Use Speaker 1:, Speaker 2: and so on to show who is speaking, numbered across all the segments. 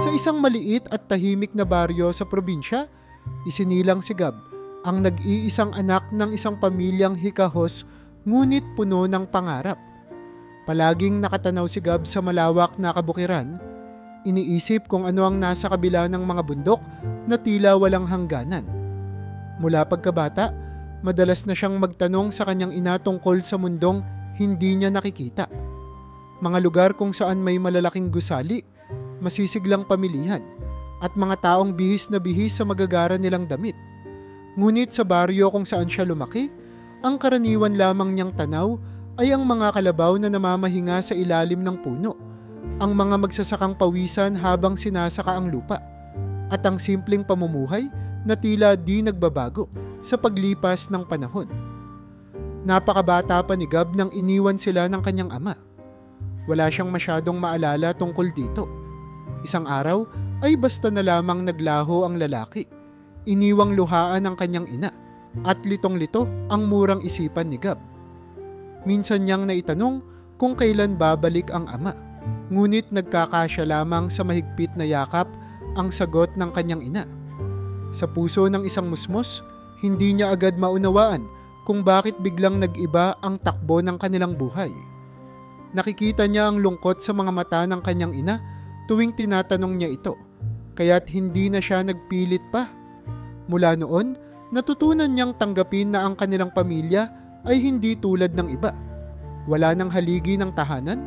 Speaker 1: Sa isang maliit at tahimik na baryo sa probinsya, isinilang si Gab, ang nag-iisang anak ng isang pamilyang hikahos ngunit puno ng pangarap. Palaging nakatanaw si Gab sa malawak na kabukiran, iniisip kung ano ang nasa kabila ng mga bundok na tila walang hangganan. Mula pagkabata, madalas na siyang magtanong sa kanyang ina tungkol sa mundong hindi niya nakikita. Mga lugar kung saan may malalaking gusali, masisiglang pamilihan, at mga taong bihis na bihis sa magagara nilang damit. Ngunit sa baryo kung saan siya lumaki, ang karaniwan lamang niyang tanaw ay ang mga kalabaw na namamahinga sa ilalim ng puno, ang mga magsasakang pawisan habang sinasaka ang lupa, at ang simpleng pamumuhay na tila di nagbabago sa paglipas ng panahon. Napakabata pa ni Gab nang iniwan sila ng kanyang ama. Wala siyang masyadong maalala tungkol dito. Isang araw ay basta na lamang naglaho ang lalaki. Iniwang luhaan ang kanyang ina at litong-lito ang murang isipan ni Gab. Minsan niyang naitanong kung kailan babalik ang ama. Ngunit nagkakasya lamang sa mahigpit na yakap ang sagot ng kanyang ina. Sa puso ng isang musmos, hindi niya agad maunawaan kung bakit biglang nag-iba ang takbo ng kanilang buhay. Nakikita niya ang lungkot sa mga mata ng kanyang ina tuwing tinatanong niya ito, kaya't hindi na siya nagpilit pa. Mula noon, natutunan niyang tanggapin na ang kanilang pamilya ay hindi tulad ng iba. Wala nang haligi ng tahanan,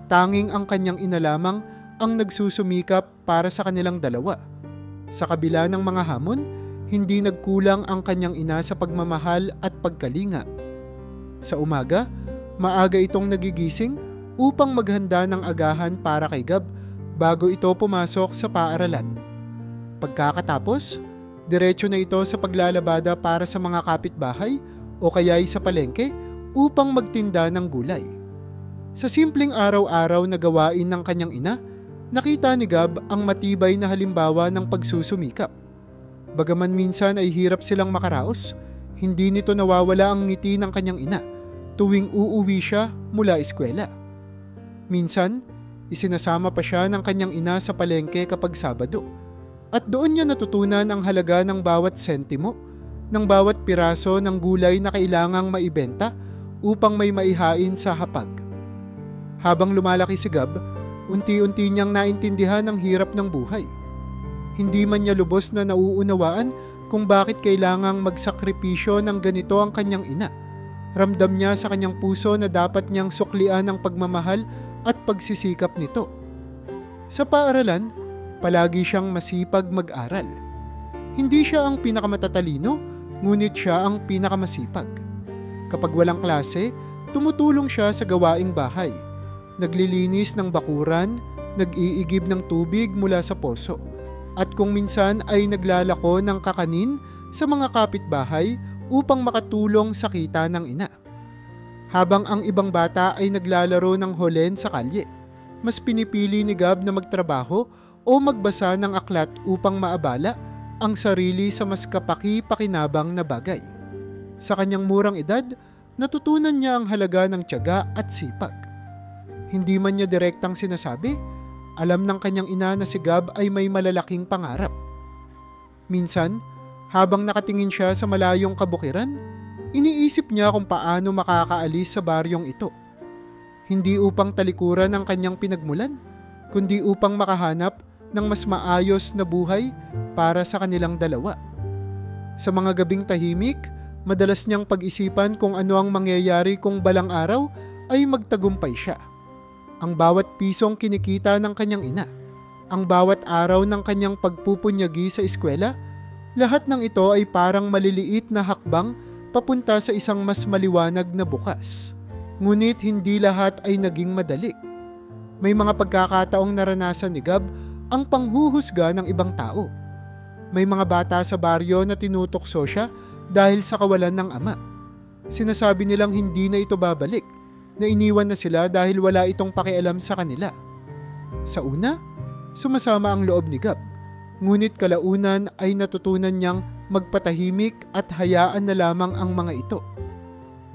Speaker 1: tanging ang kanyang ina lamang ang nagsusumikap para sa kanilang dalawa. Sa kabila ng mga hamon, hindi nagkulang ang kanyang ina sa pagmamahal at pagkalinga. Sa umaga, maaga itong nagigising upang maghanda ng agahan para kay Gab bago ito pumasok sa paaralan. Pagkakatapos, diretso na ito sa paglalabada para sa mga kapitbahay o kaya'y sa palengke upang magtinda ng gulay. Sa simpleng araw-araw na gawain ng kanyang ina, nakita ni Gab ang matibay na halimbawa ng pagsusumikap. Bagaman minsan ay hirap silang makaraos, hindi nito nawawala ang ngiti ng kanyang ina tuwing uuwi siya mula eskwela. Minsan, isinasama pa siya ng kanyang ina sa palengke kapag Sabado, at doon niya natutunan ang halaga ng bawat sentimo, ng bawat piraso ng gulay na kailangang maibenta upang may maihain sa hapag. Habang lumalaki si Gab, unti-unti niyang naintindihan ang hirap ng buhay. Hindi man niya lubos na nauunawaan kung bakit kailangang magsakripisyo ng ganito ang kanyang ina. Ramdam niya sa kanyang puso na dapat niyang suklian ang pagmamahal at pagsisikap nito. Sa paaralan, palagi siyang masipag mag-aral. Hindi siya ang pinakamatatalino, ngunit siya ang pinakamasipag. Kapag walang klase, tumutulong siya sa gawaing bahay. Naglilinis ng bakuran, nag-iigib ng tubig mula sa poso, at kung minsan ay naglalako ng kakanin sa mga kapitbahay upang makatulong sa kita ng ina. Habang ang ibang bata ay naglalaro ng holen sa kalye, mas pinipili ni Gab na magtrabaho o magbasa ng aklat upang maabala ang sarili sa mas kapaki-pakinabang na bagay. Sa kanyang murang edad, natutunan niya ang halaga ng tiyaga at sipag. Hindi man niya direktang sinasabi, alam ng kanyang ina na si Gab ay may malalaking pangarap. Minsan, habang nakatingin siya sa malayong kabukiran, iniisip niya kung paano makakaalis sa baryong ito. Hindi upang talikuran ang kanyang pinagmulan, kundi upang makahanap ng mas maayos na buhay para sa kanilang dalawa. Sa mga gabing tahimik, madalas niyang pag-isipan kung ano ang mangyayari kung balang araw ay magtagumpay siya. Ang bawat pisong kinikita ng kanyang ina, ang bawat araw ng kanyang pagpupunyagi sa eskwela, lahat ng ito ay parang maliliit na hakbang papunta sa isang mas maliwanag na bukas. Ngunit hindi lahat ay naging madali. May mga pagkakataong naranasan ni Gab ang panghuhusga ng ibang tao. May mga bata sa baryo na tinutokso siya dahil sa kawalan ng ama. Sinasabi nilang hindi na ito babalik, na iniwan na sila dahil wala itong pakialam sa kanila. Sa una, sumasama ang loob ni Gab, ngunit kalaunan ay natutunan niyang magpatahimik at hayaan na lamang ang mga ito.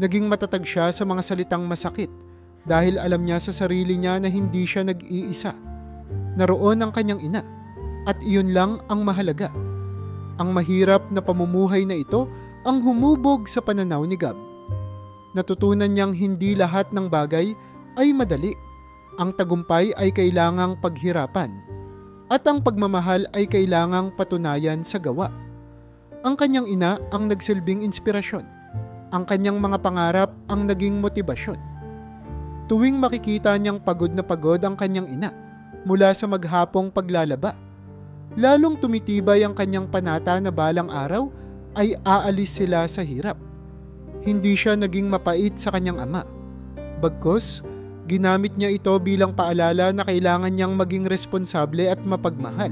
Speaker 1: Naging matatag siya sa mga salitang masakit dahil alam niya sa sarili niya na hindi siya nag-iisa. Naroon ang kanyang ina, At iyon lang ang mahalaga. Ang mahirap na pamumuhay na ito ang humubog sa pananaw ni Gab. Natutunan niyang hindi lahat ng bagay ay madali. Ang tagumpay ay kailangang paghirapan. At ang pagmamahal ay kailangang patunayan sa gawa. Ang kanyang ina ang nagsilbing inspirasyon. Ang kanyang mga pangarap ang naging motibasyon. Tuwing makikita niyang pagod na pagod ang kanyang ina mula sa maghapong paglalaba, lalong tumitibay ang kanyang panata na balang araw ay aalis sila sa hirap. Hindi siya naging mapait sa kanyang ama. Bagkus, ginamit niya ito bilang paalala na kailangan niyang maging responsable at mapagmahal.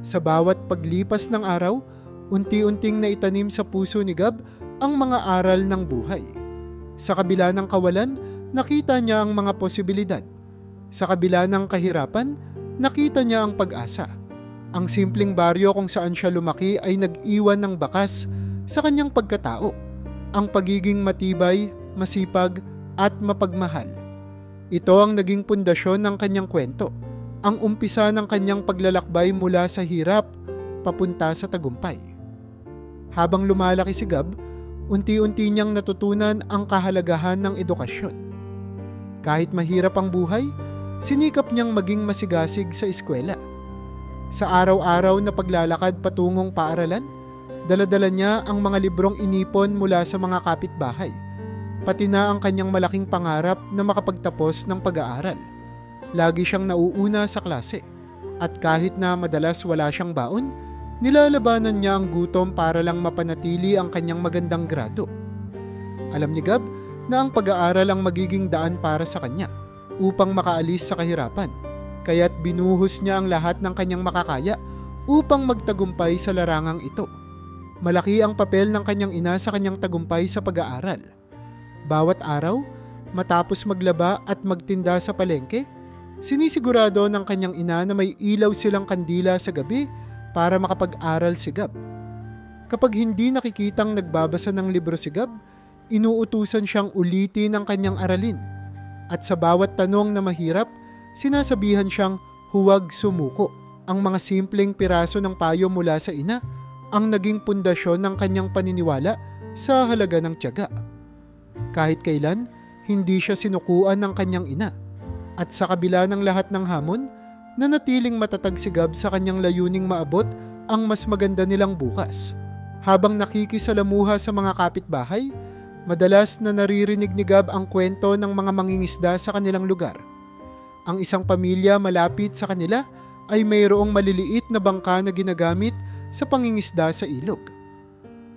Speaker 1: Sa bawat paglipas ng araw, unti-unting naitanim sa puso ni Gab ang mga aral ng buhay. Sa kabila ng kawalan, nakita niya ang mga posibilidad. Sa kabila ng kahirapan, nakita niya ang pag-asa. Ang simpleng baryo kung saan siya lumaki ay nag-iwan ng bakas sa kanyang pagkatao. Ang pagiging matibay, masipag, at mapagmahal. Ito ang naging pundasyon ng kanyang kwento. Ang umpisa ng kanyang paglalakbay mula sa hirap papunta sa tagumpay. Habang lumalaki si Gab, unti-unti niyang natutunan ang kahalagahan ng edukasyon. Kahit mahirap ang buhay, sinikap niyang maging masigasig sa eskwela. Sa araw-araw na paglalakad patungong paaralan, dala-dala niya ang mga librong inipon mula sa mga kapitbahay, pati na ang kanyang malaking pangarap na makapagtapos ng pag-aaral. Lagi siyang nauuna sa klase, at kahit na madalas wala siyang baon, nilalabanan niya ang gutom para lang mapanatili ang kanyang magandang grado. Alam ni Gab na ang pag-aaral ang magiging daan para sa kanya upang makaalis sa kahirapan, kaya't binuhos niya ang lahat ng kanyang makakaya upang magtagumpay sa larangang ito. Malaki ang papel ng kanyang ina sa kanyang tagumpay sa pag-aaral. Bawat araw, matapos maglaba at magtinda sa palengke, sinisigurado ng kanyang ina na may ilaw silang kandila sa gabi para makapag-aral si Gab. Kapag hindi nakikitang nagbabasa ng libro si Gab, inuutusan siyang ulitin ang kanyang aralin. At sa bawat tanong na mahirap, sinasabihan siyang huwag sumuko. Ang mga simpleng piraso ng payo mula sa ina ang naging pundasyon ng kanyang paniniwala sa halaga ng tiyaga. Kahit kailan, hindi siya sinukuan ng kanyang ina. At sa kabila ng lahat ng hamon, nanatiling matatag si Gab sa kanyang layuning maabot ang mas maganda nilang bukas. Habang nakikisalamuha sa mga kapitbahay, madalas na naririnig ni Gab ang kwento ng mga mangingisda sa kanilang lugar. Ang isang pamilya malapit sa kanila ay mayroong maliliit na bangka na ginagamit sa pangingisda sa ilog.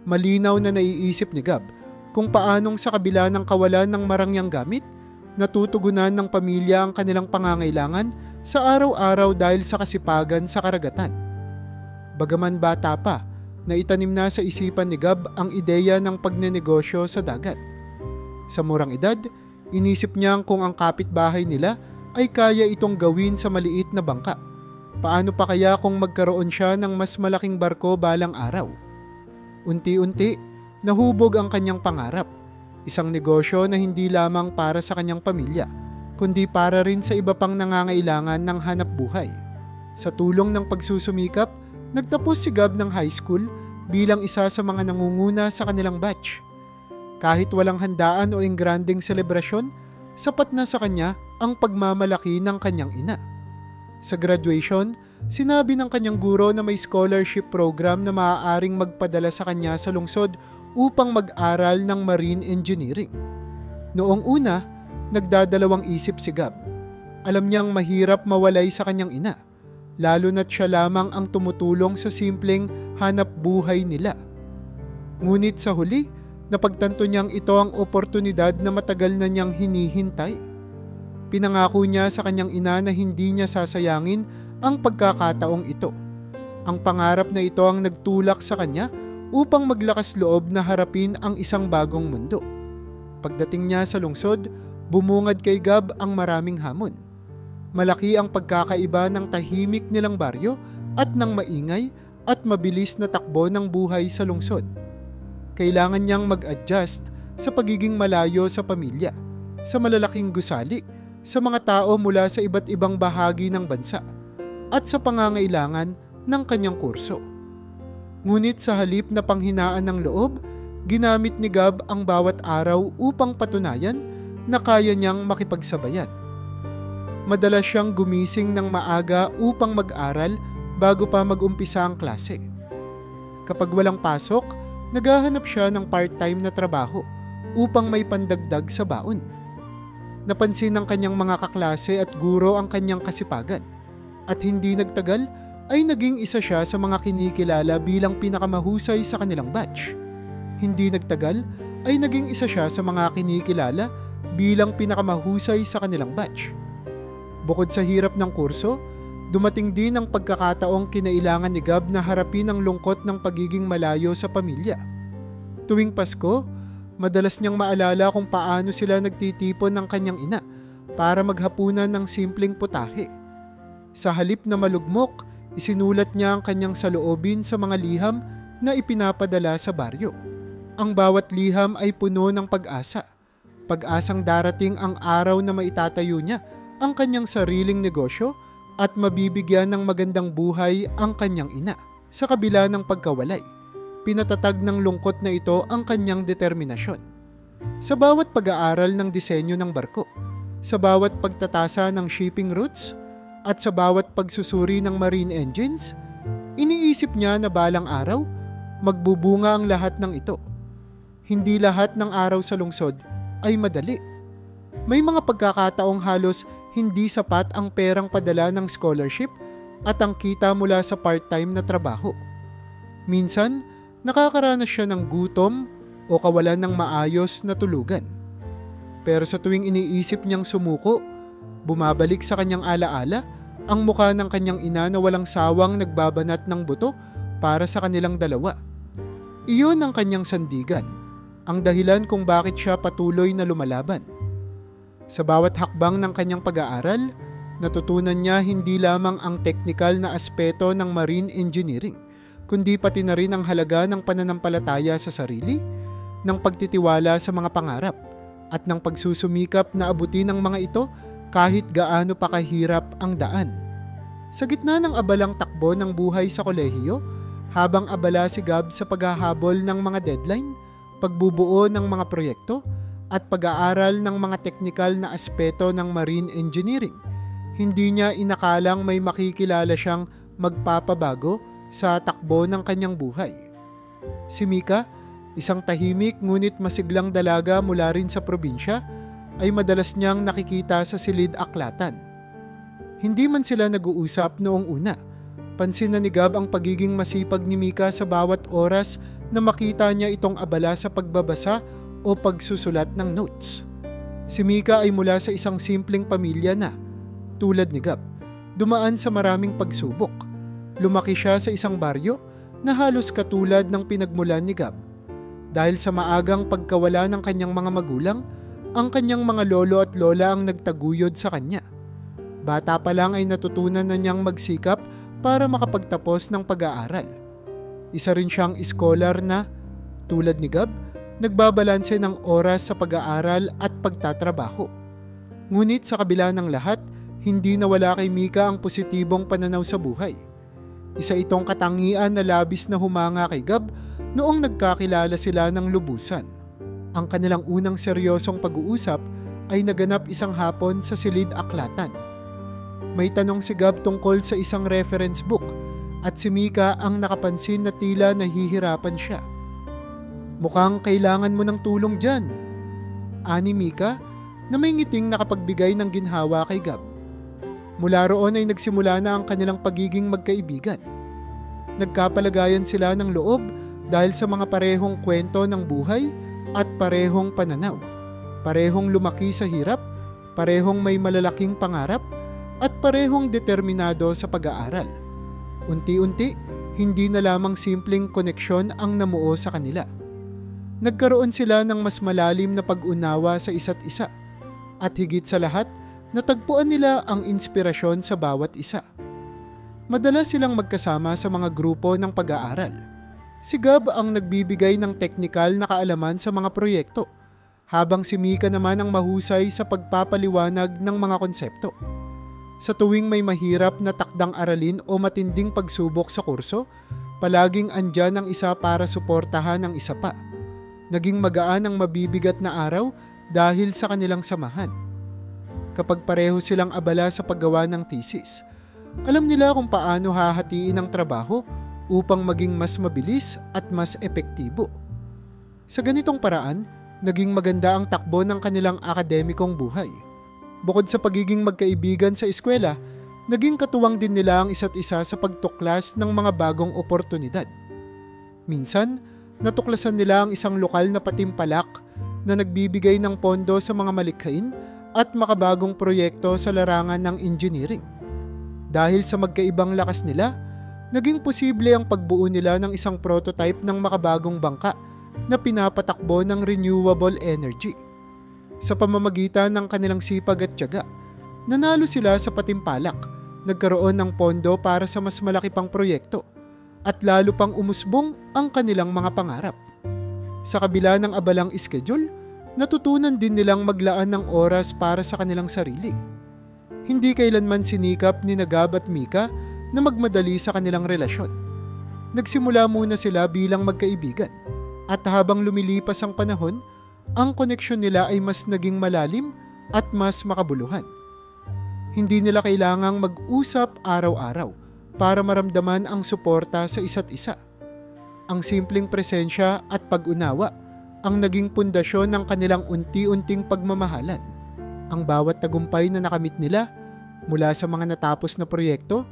Speaker 1: Malinaw na naiisip ni Gab kung paanong sa kabila ng kawalan ng marangyang gamit, natutugunan ng pamilya ang kanilang pangangailangan sa araw-araw dahil sa kasipagan sa karagatan. Bagaman bata pa, naitanim na sa isipan ni Gab ang ideya ng pagnenegosyo sa dagat. Sa murang edad, inisip niya kung ang kapitbahay nila ay kaya itong gawin sa maliit na bangka. Paano pa kaya kung magkaroon siya ng mas malaking barko balang araw? Unti-unti, nahubog ang kanyang pangarap. Isang negosyo na hindi lamang para sa kanyang pamilya, kundi para rin sa iba pang nangangailangan ng hanap buhay. Sa tulong ng pagsusumikap, nagtapos si Gab ng high school bilang isa sa mga nangunguna sa kanilang batch. Kahit walang handaan o engranding selebrasyon, sapat na sa kanya ang pagmamalaki ng kanyang ina. Sa graduation, sinabi ng kanyang guro na may scholarship program na maaaring magpadala sa kanya sa lungsod upang mag-aral ng marine engineering. Noong una, nagdadalawang isip si Gab. Alam niyang mahirap mawalay sa kanyang ina, lalo na't siya lamang ang tumutulong sa simpleng hanap buhay nila. Ngunit sa huli, napagtanto niyang ito ang oportunidad na matagal na niyang hinihintay. Pinangako niya sa kanyang ina na hindi niya sasayangin ang pagkakataong ito. Ang pangarap na ito ang nagtulak sa kanya upang maglakas loob na harapin ang isang bagong mundo. Pagdating niya sa lungsod, bumungad kay Gab ang maraming hamon. Malaki ang pagkakaiba ng tahimik nilang baryo at ng maingay at mabilis na takbo ng buhay sa lungsod. Kailangan niyang mag-adjust sa pagiging malayo sa pamilya, sa malalaking gusali, sa mga tao mula sa iba't ibang bahagi ng bansa, at sa pangangailangan ng kanyang kurso. Ngunit sa halip na panghinaan ng loob, ginamit ni Gab ang bawat araw upang patunayan na kaya niyang makipagsabayan. Madalas siyang gumising ng maaga upang mag-aral bago pa mag-umpisa ang klase. Kapag walang pasok, naghahanap siya ng part-time na trabaho upang may pandagdag sa baon. Napansin ng kanyang mga kaklase at guro ang kanyang kasipagan at hindi nagtagal ay naging isa siya sa mga kinikilala bilang pinakamahusay sa kanilang batch. Hindi nagtagal ay naging isa siya sa mga kinikilala bilang pinakamahusay sa kanilang batch. Bukod sa hirap ng kurso, dumating din ang pagkakataong kinailangan ni Gab na harapin ang lungkot ng pagiging malayo sa pamilya. Tuwing Pasko, madalas niyang maalala kung paano sila nagtitipon ng kanyang ina para maghapunan ng simpleng putahe. Sa halip na malugmok, isinulat niya ang kanyang saloobin sa mga liham na ipinapadala sa baryo. Ang bawat liham ay puno ng pag-asa. Pag-asang darating ang araw na maitatayo niya ang kanyang sariling negosyo at mabibigyan ng magandang buhay ang kanyang ina. Sa kabila ng pagkawalay, pinatatag ng lungkot na ito ang kanyang determinasyon. Sa bawat pag-aaral ng disenyo ng barko, sa bawat pagtatasa ng shipping routes, at sa bawat pagsusuri ng marine engines, iniisip niya na balang araw, magbubunga ang lahat ng ito. Hindi lahat ng araw sa lungsod ay madali. May mga pagkakataong halos hindi sapat ang perang padala ng scholarship at ang kita mula sa part-time na trabaho. Minsan, nakakaranas siya ng gutom o kawalan ng maayos na tulugan. Pero sa tuwing iniisip niyang sumuko, bumabalik sa kanyang alaala ang mukha ng kanyang ina na walang sawang nagbabanat ng buto para sa kanilang dalawa. Iyon ang kanyang sandigan, ang dahilan kung bakit siya patuloy na lumalaban. Sa bawat hakbang ng kanyang pag-aaral, natutunan niya hindi lamang ang teknikal na aspeto ng marine engineering, kundi pati na rin ang halaga ng pananampalataya sa sarili, ng pagtitiwala sa mga pangarap, at ng pagsusumikap na abutin ang mga ito kahit gaano pa kahirap ang daan. Sa gitna ng abalang takbo ng buhay sa kolehiyo, habang abala si Gab sa paghahabol ng mga deadline, pagbubuo ng mga proyekto, at pag-aaral ng mga teknikal na aspeto ng marine engineering, hindi niya inakalang may makikilala siyang magpapabago sa takbo ng kanyang buhay. Si Mika, isang tahimik ngunit masiglang dalaga mula rin sa probinsya, ay madalas niyang nakikita sa silid-aklatan. Hindi man sila nag-uusap noong una, pansin na ni Gab ang pagiging masipag ni Mika sa bawat oras na makita niya itong abala sa pagbabasa o pagsusulat ng notes. Si Mika ay mula sa isang simpleng pamilya na, tulad ni Gab, dumaan sa maraming pagsubok. Lumaki siya sa isang baryo na halos katulad ng pinagmulan ni Gab. Dahil sa maagang pagkawala ng kanyang mga magulang, ang kanyang mga lolo at lola ang nagtaguyod sa kanya. Bata pa lang ay natutunan na niyang magsikap para makapagtapos ng pag-aaral. Isa rin siyang iskolar na, tulad ni Gab, nagbabalanse ng oras sa pag-aaral at pagtatrabaho. Ngunit sa kabila ng lahat, hindi nawala kay Mika ang positibong pananaw sa buhay. Isa itong katangian na labis na humanga kay Gab noong nagkakilala sila ng lubusan. Ang kanilang unang seryosong pag-uusap ay naganap isang hapon sa silid-aklatan. May tanong si Gab tungkol sa isang reference book at si Mika ang nakapansin na tila nahihirapan siya. "Mukhang kailangan mo ng tulong dyan," ani Mika na may ngiting nakapagbigay ng ginhawa kay Gab. Mula roon ay nagsimula na ang kanilang pagiging magkaibigan. Nagkapalagayan sila ng loob dahil sa mga parehong kwento ng buhay at parehong pananaw. Parehong lumaki sa hirap, parehong may malalaking pangarap, at parehong determinado sa pag-aaral. Unti-unti, hindi na lamang simpleng koneksyon ang namuo sa kanila. Nagkaroon sila ng mas malalim na pag-unawa sa isa't isa, at higit sa lahat, natagpuan nila ang inspirasyon sa bawat isa. Madalas silang magkasama sa mga grupo ng pag-aaral. Si Gab ang nagbibigay ng teknikal na kaalaman sa mga proyekto, habang si Mika naman ang mahusay sa pagpapaliwanag ng mga konsepto. Sa tuwing may mahirap na takdang aralin o matinding pagsubok sa kurso, palaging andyan ang isa para suportahan ang isa pa. Naging magaan ang mabibigat na araw dahil sa kanilang samahan. Kapag pareho silang abala sa paggawa ng thesis, alam nila kung paano hahatiin ang trabaho upang maging mas mabilis at mas epektibo. Sa ganitong paraan, naging maganda ang takbo ng kanilang akademikong buhay. Bukod sa pagiging magkaibigan sa eskwela, naging katuwang din nila ang isa't isa sa pagtuklas ng mga bagong oportunidad. Minsan, natuklasan nila ang isang lokal na patimpalak na nagbibigay ng pondo sa mga malikhain at makabagong proyekto sa larangan ng engineering. Dahil sa magkaibang lakas nila, naging posible ang pagbuo nila ng isang prototype ng makabagong bangka na pinapatakbo ng renewable energy. Sa pamamagitan ng kanilang sipag at tiyaga, nanalo sila sa patimpalak, nagkaroon ng pondo para sa mas malaki pang proyekto, at lalo pang umusbong ang kanilang mga pangarap. Sa kabila ng abalang schedule, natutunan din nilang maglaan ng oras para sa kanilang sarili. Hindi kailanman sinikap ni Gab at Mika na magmadali sa kanilang relasyon. Nagsimula muna sila bilang magkaibigan, at habang lumilipas ang panahon, ang koneksyon nila ay mas naging malalim at mas makabuluhan. Hindi nila kailangang mag-usap araw-araw para maramdaman ang suporta sa isa't isa. Ang simpleng presensya at pag-unawa ang naging pundasyon ng kanilang unti-unting pagmamahalan. Ang bawat tagumpay na nakamit nila, mula sa mga natapos na proyekto,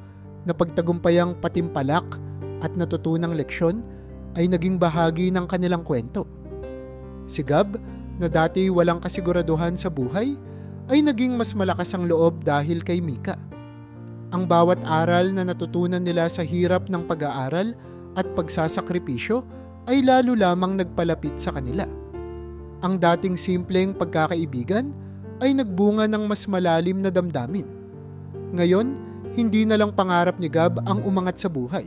Speaker 1: na pagtagumpayang patimpalak at natutunang leksyon, ay naging bahagi ng kanilang kwento. Si Gab, na dati walang kasiguraduhan sa buhay, ay naging mas malakas ang loob dahil kay Mika. Ang bawat aral na natutunan nila sa hirap ng pag-aaral at pagsasakripisyo ay lalo lamang nagpalapit sa kanila. Ang dating simpleng pagkakaibigan ay nagbunga ng mas malalim na damdamin. Ngayon, hindi na lang pangarap ni Gab ang umangat sa buhay.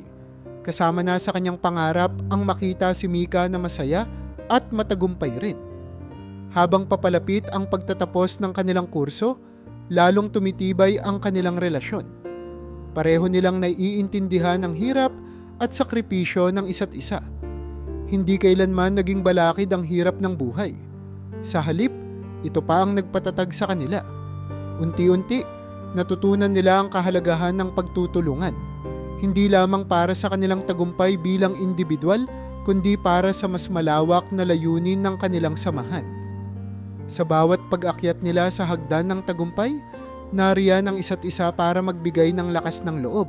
Speaker 1: Kasama na sa kanyang pangarap ang makita si Mika na masaya at matagumpay rin. Habang papalapit ang pagtatapos ng kanilang kurso, lalong tumitibay ang kanilang relasyon. Pareho nilang naiintindihan ang hirap at sakripisyo ng isa't isa. Hindi kailanman naging balakid ang hirap ng buhay. Sa halip, ito pa ang nagpatatag sa kanila. Unti-unti, natutunan nila ang kahalagahan ng pagtutulungan. Hindi lamang para sa kanilang tagumpay bilang individual, kundi para sa mas malawak na layunin ng kanilang samahan. Sa bawat pag-akyat nila sa hagdan ng tagumpay, nariyan ang isa't isa para magbigay ng lakas ng loob.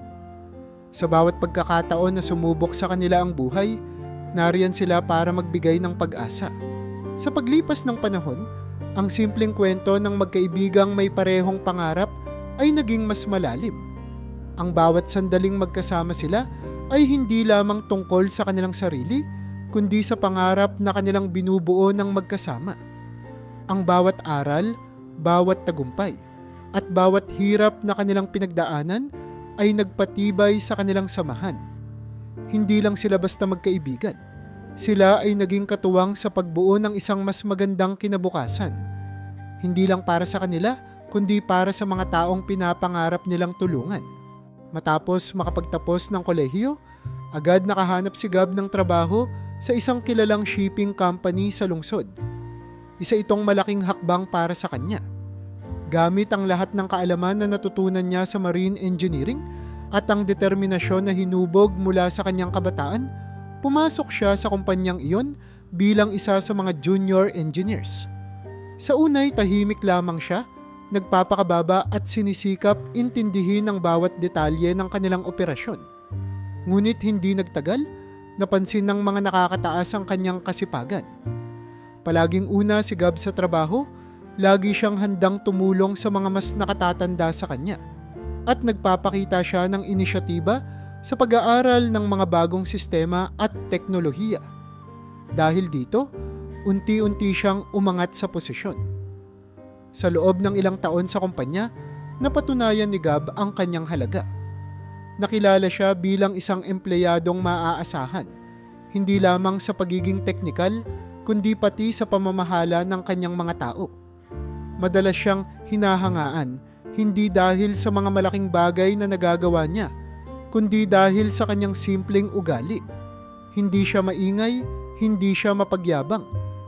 Speaker 1: Sa bawat pagkakataon na sumubok sa kanila ang buhay, nariyan sila para magbigay ng pag-asa. Sa paglipas ng panahon, ang simpleng kwento ng magkaibigang may parehong pangarap ay naging mas malalim. Ang bawat sandaling magkasama sila ay hindi lamang tungkol sa kanilang sarili, kundi sa pangarap na kanilang binubuo ng magkasama. Ang bawat aral, bawat tagumpay, at bawat hirap na kanilang pinagdaanan ay nagpatibay sa kanilang samahan. Hindi lang sila basta magkaibigan. Sila ay naging katuwang sa pagbuo ng isang mas magandang kinabukasan. Hindi lang para sa kanila, kundi para sa mga taong pinapangarap nilang tulungan. Matapos makapagtapos ng kolehiyo, agad nakahanap si Gab ng trabaho sa isang kilalang shipping company sa lungsod. Isa itong malaking hakbang para sa kanya. Gamit ang lahat ng kaalaman na natutunan niya sa marine engineering at ang determinasyon na hinubog mula sa kanyang kabataan, pumasok siya sa kumpanyang iyon bilang isa sa mga junior engineers. Sa unay, tahimik lamang siya, nagpapakababa at sinisikap intindihin ang bawat detalye ng kanilang operasyon. Ngunit hindi nagtagal, napansin ng mga nakakataas ang kanyang kasipagan. Palaging una si Gab sa trabaho, lagi siyang handang tumulong sa mga mas nakatatanda sa kanya, at nagpapakita siya ng inisyatiba sa pag-aaral ng mga bagong sistema at teknolohiya. Dahil dito, unti-unti siyang umangat sa posisyon. Sa loob ng ilang taon sa kumpanya, napatunayan ni Gab ang kanyang halaga. Nakilala siya bilang isang empleyadong maaasahan, hindi lamang sa pagiging teknikal, kundi pati sa pamamahala ng kanyang mga tao. Madalas siyang hinahangaan, hindi dahil sa mga malaking bagay na nagagawa niya, kundi dahil sa kanyang simpleng ugali. Hindi siya maingay, hindi siya mapagyabang.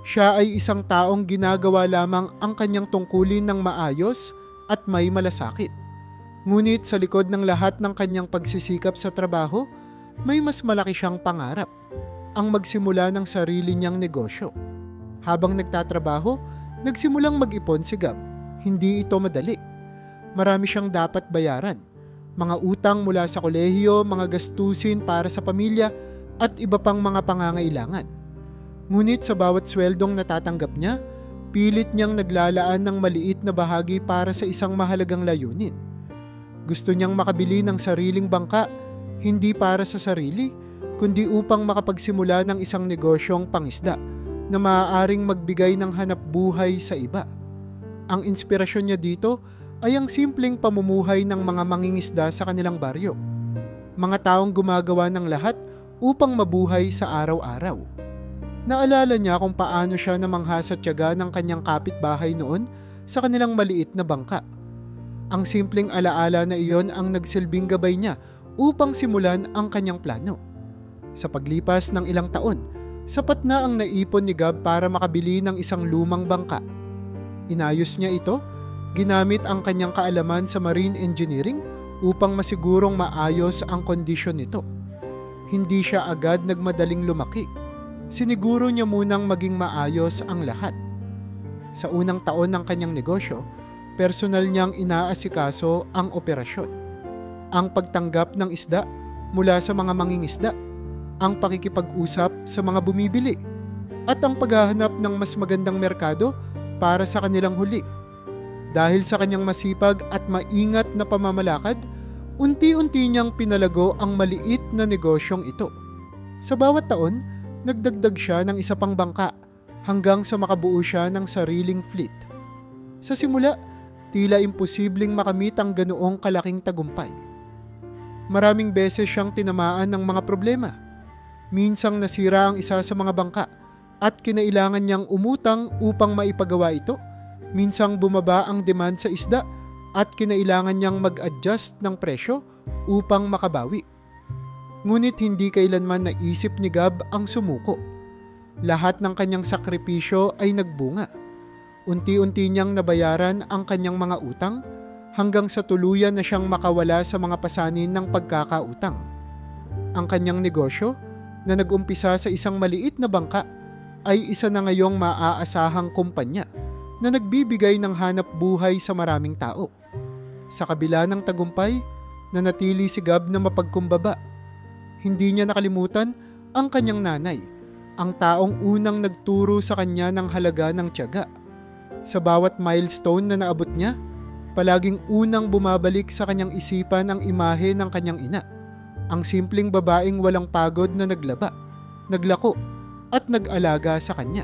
Speaker 1: Siya ay isang taong ginagawa lamang ang kanyang tungkulin ng maayos at may malasakit. Ngunit sa likod ng lahat ng kanyang pagsisikap sa trabaho, may mas malaki siyang pangarap, ang magsimula ng sarili niyang negosyo. Habang nagtatrabaho, nagsimulang mag-ipon si Gab. Hindi ito madali. Marami siyang dapat bayaran. Mga utang mula sa kolehiyo, mga gastusin para sa pamilya, at iba pang mga pangangailangan. Ngunit sa bawat sweldong natatanggap niya, pilit niyang naglalaan ng maliit na bahagi para sa isang mahalagang layunin. Gusto niyang makabili ng sariling bangka, hindi para sa sarili, kundi upang makapagsimula ng isang negosyong pangisda na maaaring magbigay ng hanap buhay sa iba. Ang inspirasyon niya dito ay ang simpleng pamumuhay ng mga mangingisda sa kanilang baryo. Mga taong gumagawa ng lahat upang mabuhay sa araw-araw. Naalala niya kung paano siya namangha sa tiyaga ng kanyang kapitbahay noon sa kanilang maliit na bangka. Ang simpleng alaala na iyon ang nagsilbing gabay niya upang simulan ang kanyang plano. Sa paglipas ng ilang taon, sapat na ang naipon ni Gab para makabili ng isang lumang bangka. Inayos niya ito, ginamit ang kanyang kaalaman sa marine engineering upang masigurong maayos ang kondisyon nito. Hindi siya agad nagmadaling lumaki. Siniguro niya munang maging maayos ang lahat. Sa unang taon ng kanyang negosyo, personal niyang inaasikaso ang operasyon. Ang pagtanggap ng isda mula sa mga mangingisda, ang pakikipag-usap sa mga bumibili, at ang paghahanap ng mas magandang merkado para sa kanilang huli. Dahil sa kanyang masipag at maingat na pamamalakad, unti-unti niyang pinalago ang maliit na negosyong ito. Sa bawat taon, nagdagdag siya ng isa pang bangka hanggang sa makabuo siya ng sariling fleet. Sa simula, tila imposibleng makamit ang ganoong kalaking tagumpay. Maraming beses siyang tinamaan ng mga problema. Minsang nasira ang isa sa mga bangka at kinailangan niyang umutang upang maipagawa ito. Minsang bumaba ang demand sa isda at kinailangan niyang mag-adjust ng presyo upang makabawi. Ngunit hindi kailanman naisip ni Gab ang sumuko. Lahat ng kanyang sakripisyo ay nagbunga. Unti-unti niyang nabayaran ang kanyang mga utang hanggang sa tuluyan na siyang makawala sa mga pasanin ng pagkakautang. Ang kanyang negosyo, na nag-umpisa sa isang maliit na bangka, ay isa na ngayong maaasahang kumpanya na nagbibigay ng hanap buhay sa maraming tao. Sa kabila ng tagumpay, nanatili si Gab na mapagkumbaba. Hindi niya nakalimutan ang kanyang nanay, ang taong unang nagturo sa kanya ng halaga ng tiyaga. Sa bawat milestone na naabot niya, palaging unang bumabalik sa kanyang isipan ang imahe ng kanyang ina. Ang simpleng babaeng walang pagod na naglaba, naglako, at nag-alaga sa kanya.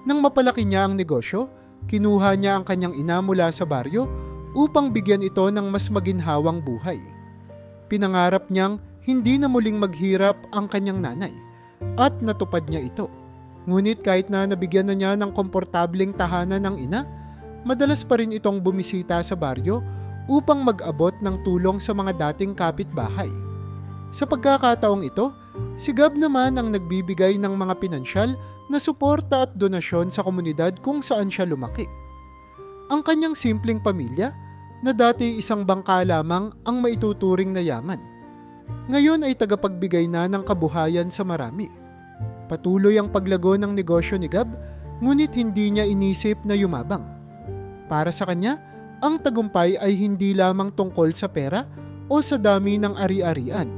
Speaker 1: Nang mapalaki niya ang negosyo, kinuha niya ang kanyang ina mula sa baryo upang bigyan ito ng mas maginhawang buhay. Pinangarap niyang hindi na muling maghirap ang kanyang nanay, at natupad niya ito. Ngunit kahit na nabigyan na niya ng komportableng tahanan ng ina, madalas pa rin itong bumisita sa baryo upang mag-abot ng tulong sa mga dating kapitbahay. Sa pagkakataong ito, si Gab naman ang nagbibigay ng mga pinansyal na suporta at donasyon sa komunidad kung saan siya lumaki. Ang kanyang simpleng pamilya, na dati isang bangka lamang ang maituturing na yaman, ngayon ay tagapagbigay na ng kabuhayan sa marami. Patuloy ang paglago ng negosyo ni Gab, ngunit hindi niya inisip na yumabang. Para sa kanya, ang tagumpay ay hindi lamang tungkol sa pera o sa dami ng ari-arian,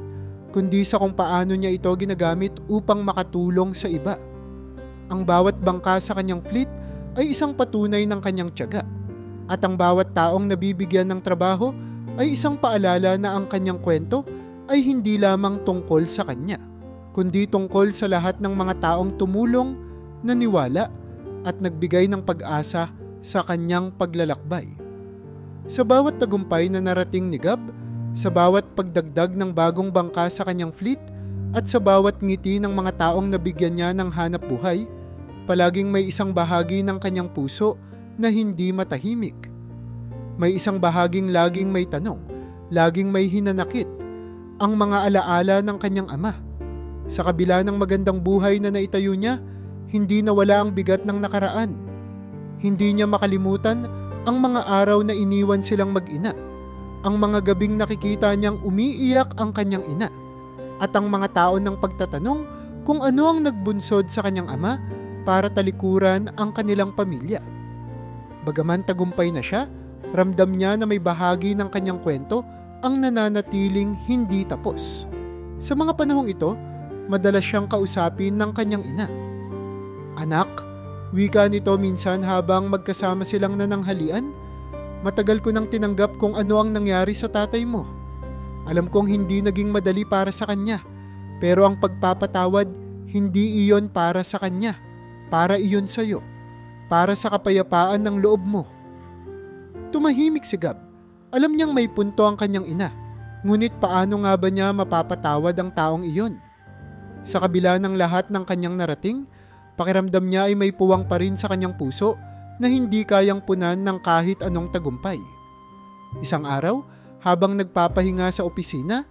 Speaker 1: kundi sa kung paano niya ito ginagamit upang makatulong sa iba. Ang bawat bangka sa kanyang fleet ay isang patunay ng kanyang tiyaga, at ang bawat taong nabibigyan ng trabaho ay isang paalala na ang kanyang kwento ay hindi lamang tungkol sa kanya, kundi tungkol sa lahat ng mga taong tumulong, naniwala, at nagbigay ng pag-asa sa kanyang paglalakbay. Sa bawat tagumpay na narating ni Gab, sa bawat pagdagdag ng bagong bangka sa kanyang fleet, at sa bawat ngiti ng mga taong nabigyan niya ng hanap buhay, palaging may isang bahagi ng kanyang puso na hindi matahimik. May isang bahaging laging may tanong, laging may hinanakit, ang mga alaala ng kanyang ama. Sa kabila ng magandang buhay na naitayo niya, hindi nawala ang bigat ng nakaraan. Hindi niya makalimutan ang mga araw na iniwan silang mag-ina, ang mga gabing nakikita niyang umiiyak ang kanyang ina, at ang mga taon ng pagtatanong kung ano ang nagbunsod sa kanyang ama para talikuran ang kanilang pamilya. Bagaman tagumpay na siya, ramdam niya na may bahagi ng kanyang kwento ang nananatiling hindi tapos. Sa mga panahong ito, madalas siyang kausapin ng kanyang ina. "Anak," wika nito minsan habang magkasama silang nananghalian, "matagal ko nang tinanggap kung ano ang nangyari sa tatay mo. Alam kong hindi naging madali para sa kanya, pero ang pagpapatawad, hindi iyon para sa kanya, para iyon sa iyo, para sa kapayapaan ng loob mo." Tumahimik si Gab. Alam niyang may punto ang kanyang ina, ngunit paano nga ba niya mapapatawad ang taong iyon? Sa kabila ng lahat ng kanyang narating, pakiramdam niya ay may puwang pa rin sa kanyang puso na hindi kayang punan ng kahit anong tagumpay. Isang araw, habang nagpapahinga sa opisina,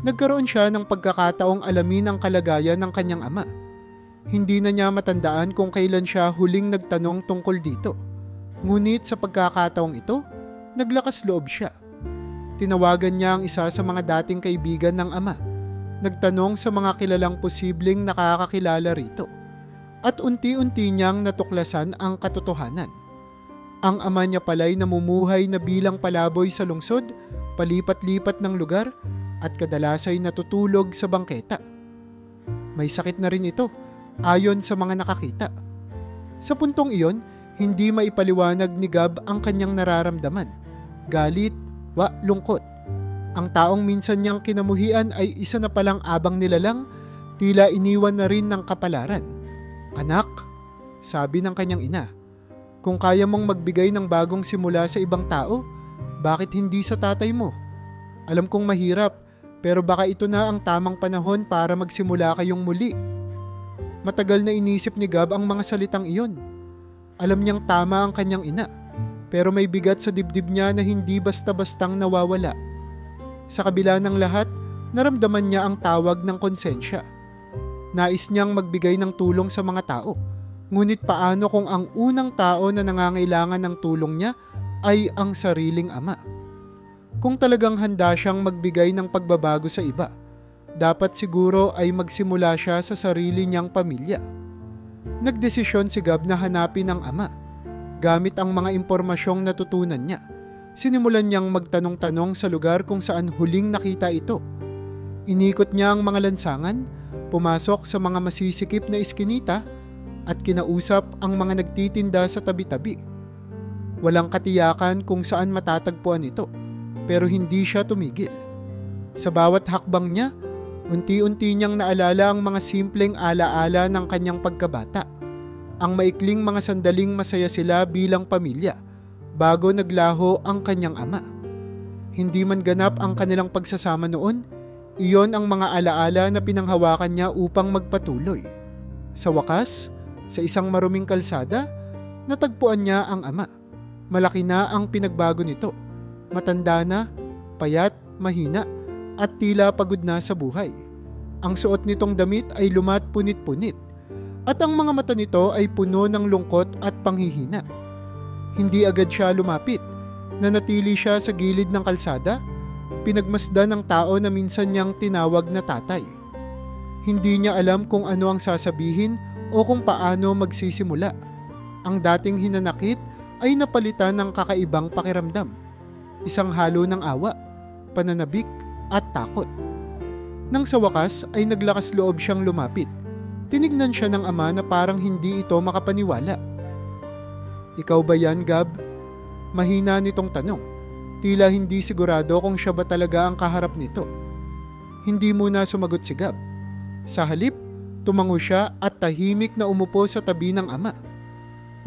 Speaker 1: nagkaroon siya ng pagkakataong alamin ang kalagayan ng kanyang ama. Hindi na niya matandaan kung kailan siya huling nagtanong tungkol dito. Ngunit sa pagkakataong ito, naglakas loob siya. Tinawagan niya ang isa sa mga dating kaibigan ng ama. Nagtanong sa mga kilalang posibleng nakakakilala rito. At unti-unti niyang natuklasan ang katotohanan. Ang ama niya pala'y namumuhay na bilang palaboy sa lungsod, palipat-lipat ng lugar, at kadalas ay natutulog sa bangketa. May sakit na rin ito, ayon sa mga nakakita. Sa puntong iyon, hindi maipaliwanag ni Gab ang kanyang nararamdaman. Galit, lungkot. Ang taong minsan niyang kinamuhian ay isa na palang abang nilalang, tila iniwan na rin ng kapalaran. "Anak," sabi ng kanyang ina, "kung kaya mong magbigay ng bagong simula sa ibang tao, bakit hindi sa tatay mo? Alam kong mahirap, pero baka ito na ang tamang panahon para magsimula kayong muli." Matagal na inisip ni Gab ang mga salitang iyon. Alam niyang tama ang kanyang ina, pero may bigat sa dibdib niya na hindi basta-bastang nawawala. Sa kabila ng lahat, naramdaman niya ang tawag ng konsensya. Nais niyang magbigay ng tulong sa mga tao, ngunit paano kung ang unang tao na nangangailangan ng tulong niya ay ang sariling ama? Kung talagang handa siyang magbigay ng pagbabago sa iba, dapat siguro ay magsimula siya sa sarili niyang pamilya. Nagdesisyon si Gab na hanapin ang ama. Gamit ang mga impormasyong natutunan niya, sinimulan niyang magtanong-tanong sa lugar kung saan huling nakita ito. Inikot niya ang mga lansangan, pumasok sa mga masisikip na iskinita, at kinausap ang mga nagtitinda sa tabi-tabi. Walang katiyakan kung saan matatagpuan ito, pero hindi siya tumigil. Sa bawat hakbang niya, unti-unti niyang naalala ang mga simpleng alaala ng kanyang pagkabata. Ang maikling mga sandaling masaya sila bilang pamilya bago naglaho ang kanyang ama. Hindi man ganap ang kanilang pagsasama noon, iyon ang mga alaala na pinanghawakan niya upang magpatuloy. Sa wakas, sa isang maruming kalsada, natagpuan niya ang ama. Malaki na ang pinagbago nito. Matanda na, payat, mahina, at tila pagod na sa buhay. Ang suot nitong damit ay lumat punit-punit, at ang mga mata nito ay puno ng lungkot at panghihina. Hindi agad siya lumapit. Nanatili siya sa gilid ng kalsada, pinagmasdan ng tao na minsan niyang tinawag na tatay. Hindi niya alam kung ano ang sasabihin o kung paano magsisimula. Ang dating hinanakit ay napalitan ng kakaibang pakiramdam. Isang halo ng awa, pananabik, at takot. Nang sa wakas ay naglakas loob siyang lumapit. Tinignan siya ng ama na parang hindi ito makapaniwala. "Ikaw ba yan, Gab?" Mahina nitong tanong. Tila hindi sigurado kung siya ba talaga ang kaharap nito. Hindi muna sumagot si Gab. Sa halip, tumango siya at tahimik na umupo sa tabi ng ama.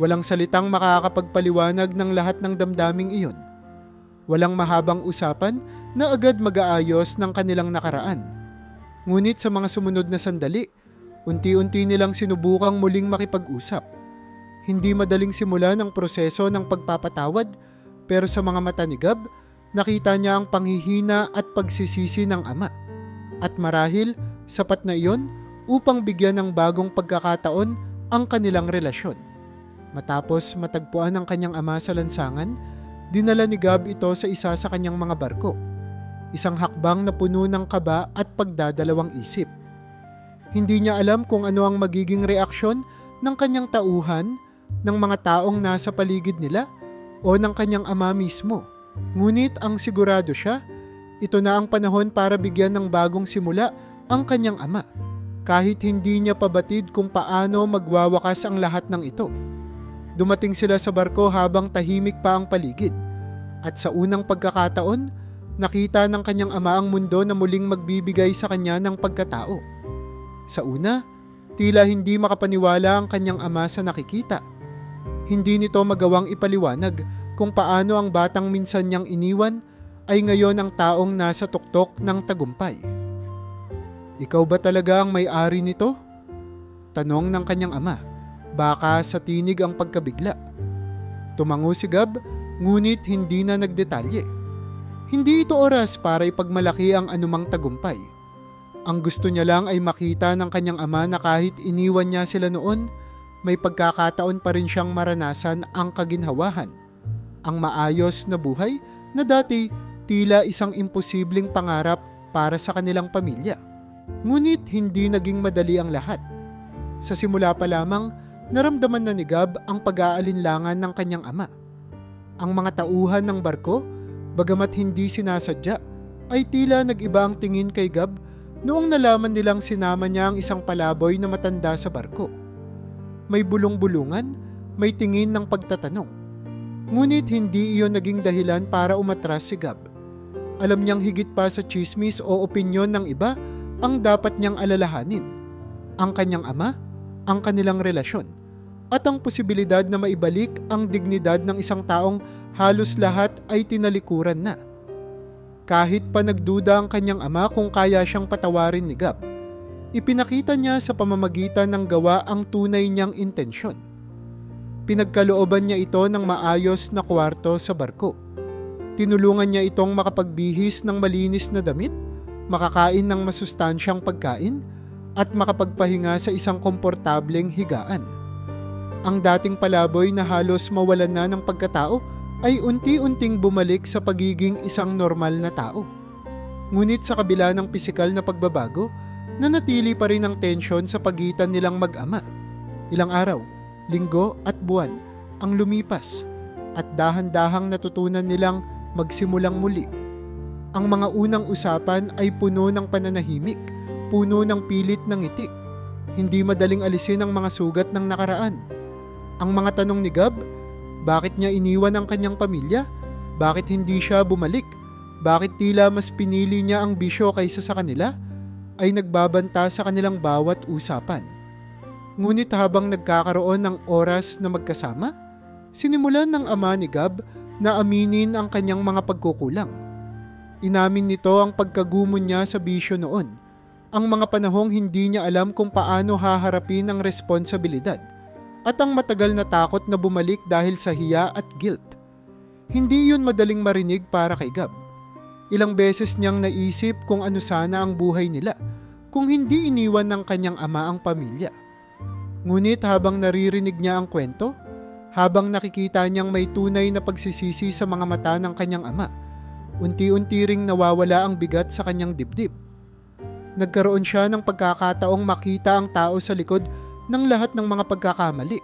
Speaker 1: Walang salitang makakapagpaliwanag ng lahat ng damdaming iyon. Walang mahabang usapan na agad mag-aayos ng kanilang nakaraan. Ngunit sa mga sumunod na sandali, unti-unti nilang sinubukang muling makipag-usap. Hindi madaling simulan ang proseso ng pagpapatawad, Pero sa mga mata ni Gab, nakita niya ang panghihina at pagsisisi ng ama. At marahil, sapat na iyon upang bigyan ng bagong pagkakataon ang kanilang relasyon. Matapos matagpuan ang kanyang ama sa lansangan, dinala ni Gab ito sa isa sa kanyang mga barko. Isang hakbang na puno ng kaba at pagdadalawang isip. Hindi niya alam kung ano ang magiging reaksyon ng kanyang tauhan, ng mga taong nasa paligid nila, o ng kanyang ama mismo. Ngunit ang sigurado siya, ito na ang panahon para bigyan ng bagong simula ang kanyang ama. Kahit hindi niya pabatid kung paano magwawakas ang lahat ng ito. Dumating sila sa barko habang tahimik pa ang paligid. At sa unang pagkakataon, nakita ng kanyang ama ang mundo na muling magbibigay sa kanya ng pagkatao. Sa una, tila hindi makapaniwala ang kanyang ama sa nakikita. Hindi nito magawang ipaliwanag kung paano ang batang minsan niyang iniwan ay ngayon ang taong nasa tuktok ng tagumpay. Ikaw ba talaga ang may-ari nito? Tanong ng kanyang ama, baka sa tinig ang pagkabigla. Tumango si Gab, ngunit hindi na nagdetalye. Hindi ito oras para ipagmalaki ang anumang tagumpay. Ang gusto niya lang ay makita ng kanyang ama na kahit iniwan niya sila noon, may pagkakataon pa rin siyang maranasan ang kaginhawahan. Ang maayos na buhay na dati tila isang imposibleng pangarap para sa kanilang pamilya. Ngunit hindi naging madali ang lahat. Sa simula pa lamang, naramdaman na ni Gab ang pag-aalinlangan ng kanyang ama. Ang mga tauhan ng barko, bagamat hindi sinasadya, ay tila nag-iba ang tingin kay Gab noong nalaman nilang sinama niya ang isang palaboy na matanda sa barko. May bulong-bulungan, may tingin ng pagtatanong. Ngunit hindi iyon naging dahilan para umatras si Gab. Alam niyang higit pa sa chismis o opinyon ng iba ang dapat niyang alalahanin. Ang kanyang ama, ang kanilang relasyon, at ang posibilidad na maibalik ang dignidad ng isang taong halos lahat ay tinalikuran na. Kahit pa nagduda ang kanyang ama kung kaya siyang patawarin ni Gab, ipinakita niya sa pamamagitan ng gawa ang tunay niyang intensyon. Pinagkalooban niya ito ng maayos na kwarto sa barko. Tinulungan niya itong makapagbihis ng malinis na damit, makakain ng masustansyang pagkain, at makapagpahinga sa isang komportableng higaan. Ang dating palaboy na halos mawalan na ng pagkatao ay unti-unting bumalik sa pagiging isang normal na tao. Ngunit sa kabila ng pisikal na pagbabago, nanatili pa rin ang tensyon sa pagitan nilang mag-ama. Ilang araw, linggo at buwan ang lumipas at dahan-dahang natutunan nilang magsimulang muli. Ang mga unang usapan ay puno ng pananahimik, puno ng pilit ng ngiti. Hindi madaling alisin ang mga sugat ng nakaraan. Ang mga tanong ni Gab, bakit niya iniwan ang kanyang pamilya? Bakit hindi siya bumalik? Bakit tila mas pinili niya ang bisyo kaysa sa kanila? Ay nagbabanta sa kanilang bawat usapan. Ngunit habang nagkakaroon ng oras na magkasama, sinimulan ng ama ni Gab na aminin ang kanyang mga pagkukulang. Inamin nito ang pagkagumon niya sa bisyo noon, ang mga panahong hindi niya alam kung paano haharapin ang responsibilidad, at ang matagal na takot na bumalik dahil sa hiya at guilt. Hindi yun madaling marinig para kay Gab. Ilang beses niyang naisip kung ano sana ang buhay nila kung hindi iniwan ng kanyang ama ang pamilya. Ngunit habang naririnig niya ang kwento, habang nakikita niyang may tunay na pagsisisi sa mga mata ng kanyang ama, unti-unti ring nawawala ang bigat sa kanyang dibdib. Nagkaroon siya ng pagkakataong makita ang tao sa likod ng lahat ng mga pagkakamali.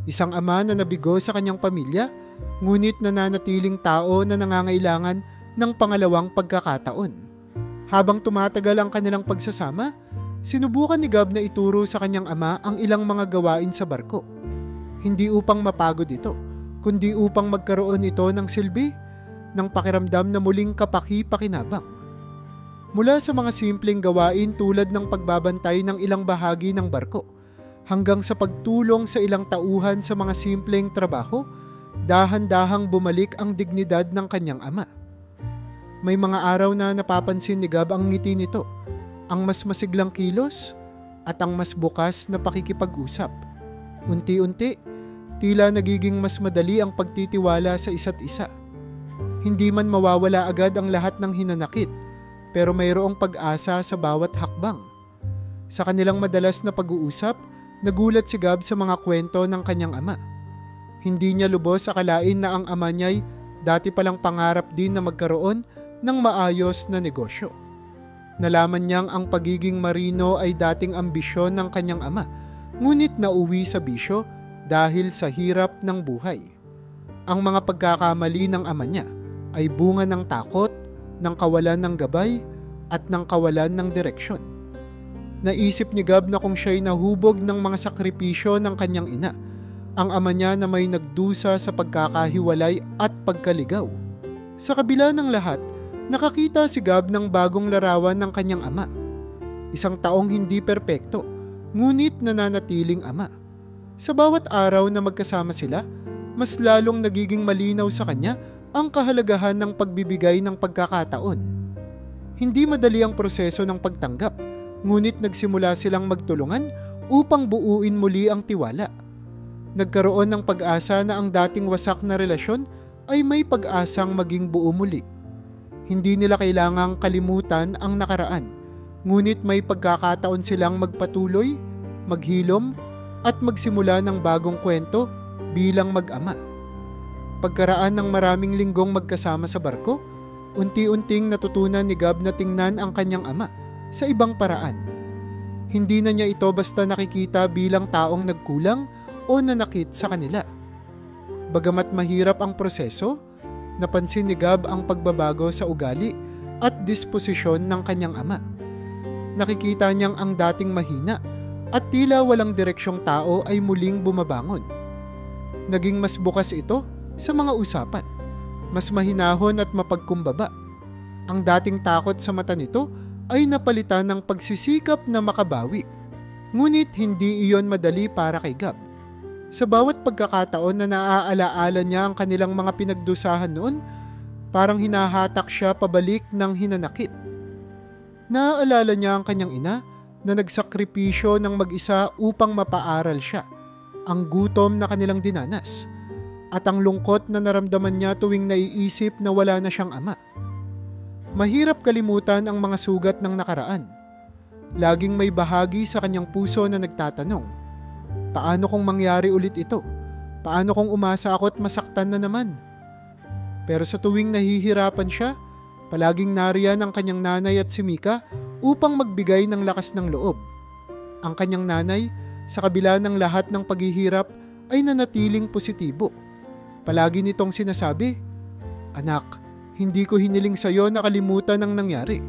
Speaker 1: Isang ama na nabigo sa kanyang pamilya, ngunit nananatiling tao na nangangailangan ng pangalawang pagkakataon. Habang tumatagal ang kanilang pagsasama, sinubukan ni Gab na ituro sa kanyang ama ang ilang mga gawain sa barko. Hindi upang mapagod ito, kundi upang magkaroon ito ng silbi, ng pakiramdam na muling kapaki-pakinabang. Mula sa mga simpleng gawain tulad ng pagbabantay ng ilang bahagi ng barko, hanggang sa pagtulong sa ilang tauhan sa mga simpleng trabaho, dahan-dahang bumalik ang dignidad ng kanyang ama. May mga araw na napapansin ni Gab ang ngiti nito, ang mas masiglang kilos at ang mas bukas na pakikipag-usap. Unti-unti, tila nagiging mas madali ang pagtitiwala sa isa't isa. Hindi man mawawala agad ang lahat ng hinanakit, pero mayroong pag-asa sa bawat hakbang. Sa kanilang madalas na pag-uusap, nagulat si Gab sa mga kwento ng kanyang ama. Hindi niya lubos akalain na ang ama niya'y dati palang pangarap din na magkaroon ng maayos na negosyo. Nalaman niyang ang pagiging marino ay dating ambisyon ng kanyang ama, ngunit nauwi sa bisyo dahil sa hirap ng buhay. Ang mga pagkakamali ng ama niya ay bunga ng takot, ng kawalan ng gabay, at ng kawalan ng direksyon. Naisip ni Gab na kung siya'y nahubog ng mga sakripisyo ng kanyang ina, ang ama niya na may nagdusa sa pagkakahiwalay at pagkaligaw. Sa kabila ng lahat, nakakita si Gab ng bagong larawan ng kanyang ama. Isang taong hindi perpekto, ngunit nananatiling ama. Sa bawat araw na magkasama sila, mas lalong nagiging malinaw sa kanya ang kahalagahan ng pagbibigay ng pagkakataon. Hindi madali ang proseso ng pagtanggap, ngunit nagsimula silang magtulungan upang buuin muli ang tiwala. Nagkaroon ng pag-asa na ang dating wasak na relasyon ay may pag-asang maging buo muli. Hindi nila kailangang kalimutan ang nakaraan, ngunit may pagkakataon silang magpatuloy, maghilom, at magsimula ng bagong kwento bilang mag-ama. Pagkaraan ng maraming linggong magkasama sa barko, unti-unting natutunan ni Gab na tingnan ang kanyang ama sa ibang paraan. Hindi na niya ito basta nakikita bilang taong nagkulang o nanakit sa kanila. Bagamat mahirap ang proseso, napansin ni Gab ang pagbabago sa ugali at disposisyon ng kanyang ama. Nakikita niyang ang dating mahina at tila walang direksyong tao ay muling bumabangon. Naging mas bukas ito sa mga usapan, mas mahinahon at mapagkumbaba. Ang dating takot sa mata nito ay napalitan ng pagsisikap na makabawi. Ngunit hindi iyon madali para kay Gab. Sa bawat pagkakataon na naaalaala niya ang kanilang mga pinagdusahan noon, parang hinahatak siya pabalik ng hinanakit. Naaalala niya ang kanyang ina na nagsakripisyo ng mag-isa upang mapaaral siya, ang gutom na kanilang dinanas, at ang lungkot na naramdaman niya tuwing naiisip na wala na siyang ama. Mahirap kalimutan ang mga sugat ng nakaraan. Laging may bahagi sa kanyang puso na nagtatanong, paano kung mangyari ulit ito? Paano kung umasa ako at masaktan na naman? Pero sa tuwing nahihirapan siya, palaging nariyan ang kanyang nanay at si Mika upang magbigay ng lakas ng loob. Ang kanyang nanay, sa kabila ng lahat ng paghihirap, ay nanatiling positibo. Palagi nitong sinasabi, "Anak, hindi ko hiniling sa iyo na kalimutan ang nangyari.